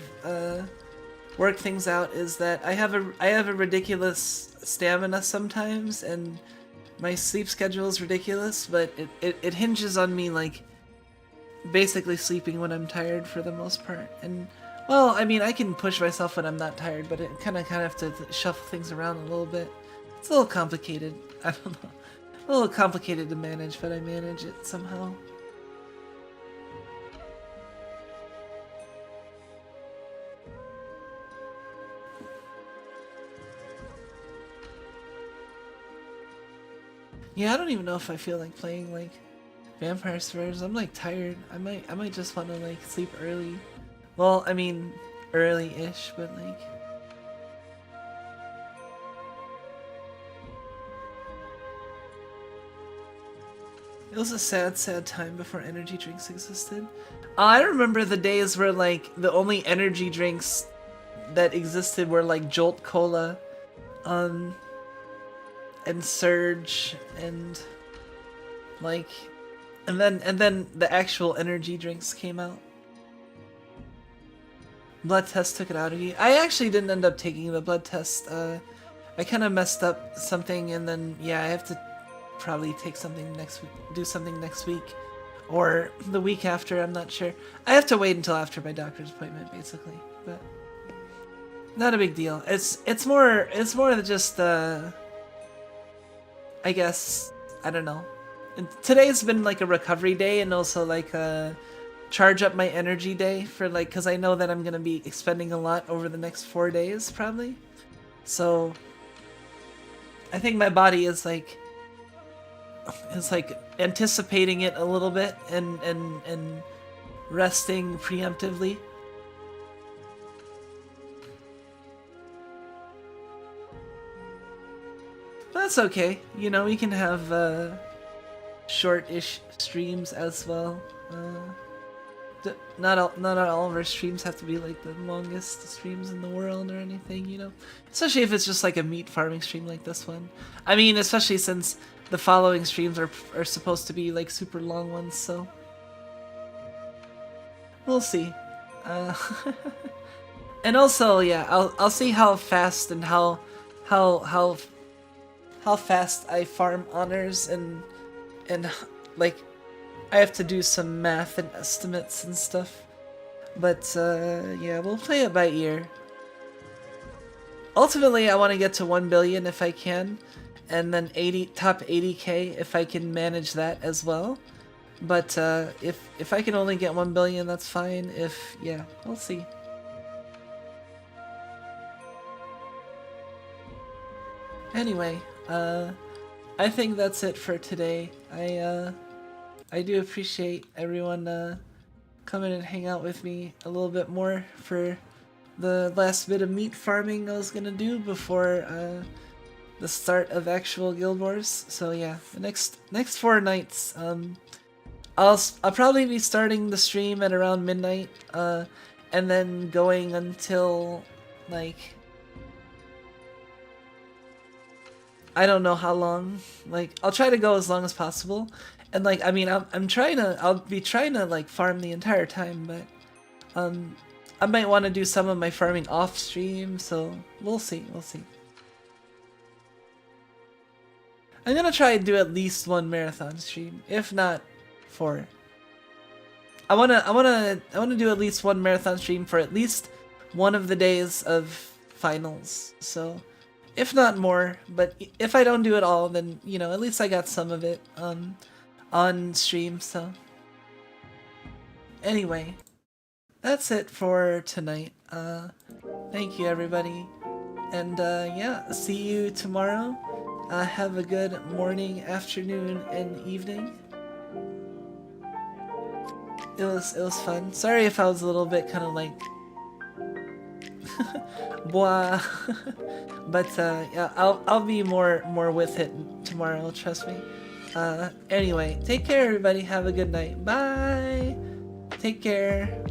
worked things out is that I have a ridiculous stamina sometimes, and my sleep schedule is ridiculous, but it hinges on me like basically sleeping when I'm tired for the most part. And well, I mean, I can push myself when I'm not tired, but it kind of have to shuffle things around a little bit. It's a little complicated. I don't know. A little complicated to manage, but I manage it somehow. Yeah, I don't even know if I feel like playing like Vampire Survivors. I'm like tired. I might just want to like sleep early. Well, I mean, early-ish, but like. It was a sad, sad time before energy drinks existed. I remember the days where like the only energy drinks that existed were like Jolt Cola, and Surge, and like, and then the actual energy drinks came out. Blood test took it out of you. I actually didn't end up taking the blood test. I kind of messed up something, and then yeah, I have to probably take something next week, do something next week, or the week after. I'm not sure. I have to wait until after my doctor's appointment, basically. But not a big deal. It's more than just I guess, I don't know. Today's been like a recovery day, and also like a charge up my energy day for like, because I know that I'm gonna be expending a lot over the next 4 days probably. So I think my body is like anticipating it a little bit and resting preemptively. But that's okay. You know, we can have short-ish streams as well. Not all of our streams have to be like the longest streams in the world or anything, you know? Especially if it's just like a meat farming stream like this one. I mean, especially since the following streams are supposed to be like super long ones, so we'll see. And also, yeah, I'll see how fast and how fast I farm honors, and like I have to do some math and estimates and stuff. But yeah, we'll play it by ear. Ultimately, I want to get to 1 billion if I can, and then top 80k if I can manage that as well. But if I can only get 1 billion, that's fine. If, yeah, we'll see. Anyway, I think that's it for today. I do appreciate everyone coming and hang out with me a little bit more for the last bit of meat farming I was gonna do before the start of actual Guild Wars. So yeah, the next 4 nights, I'll probably be starting the stream at around midnight, and then going until like, I don't know how long. Like, I'll try to go as long as possible. And like, I mean, I'll be trying to like farm the entire time, but I might want to do some of my farming off stream, so we'll see. I'm gonna try and do at least 1 marathon stream, if not 4. I wanna do at least 1 marathon stream for at least one of the days of finals. So, if not more, but if I don't do it all, then you know, at least I got some of it on stream. So anyway, that's it for tonight. Thank you everybody, and yeah, see you tomorrow. Have a good morning, afternoon, and evening. It was fun. Sorry if I was a little bit kind of like blah, but yeah, I'll be more with it tomorrow. Trust me. Anyway, take care, everybody. Have a good night. Bye. Take care.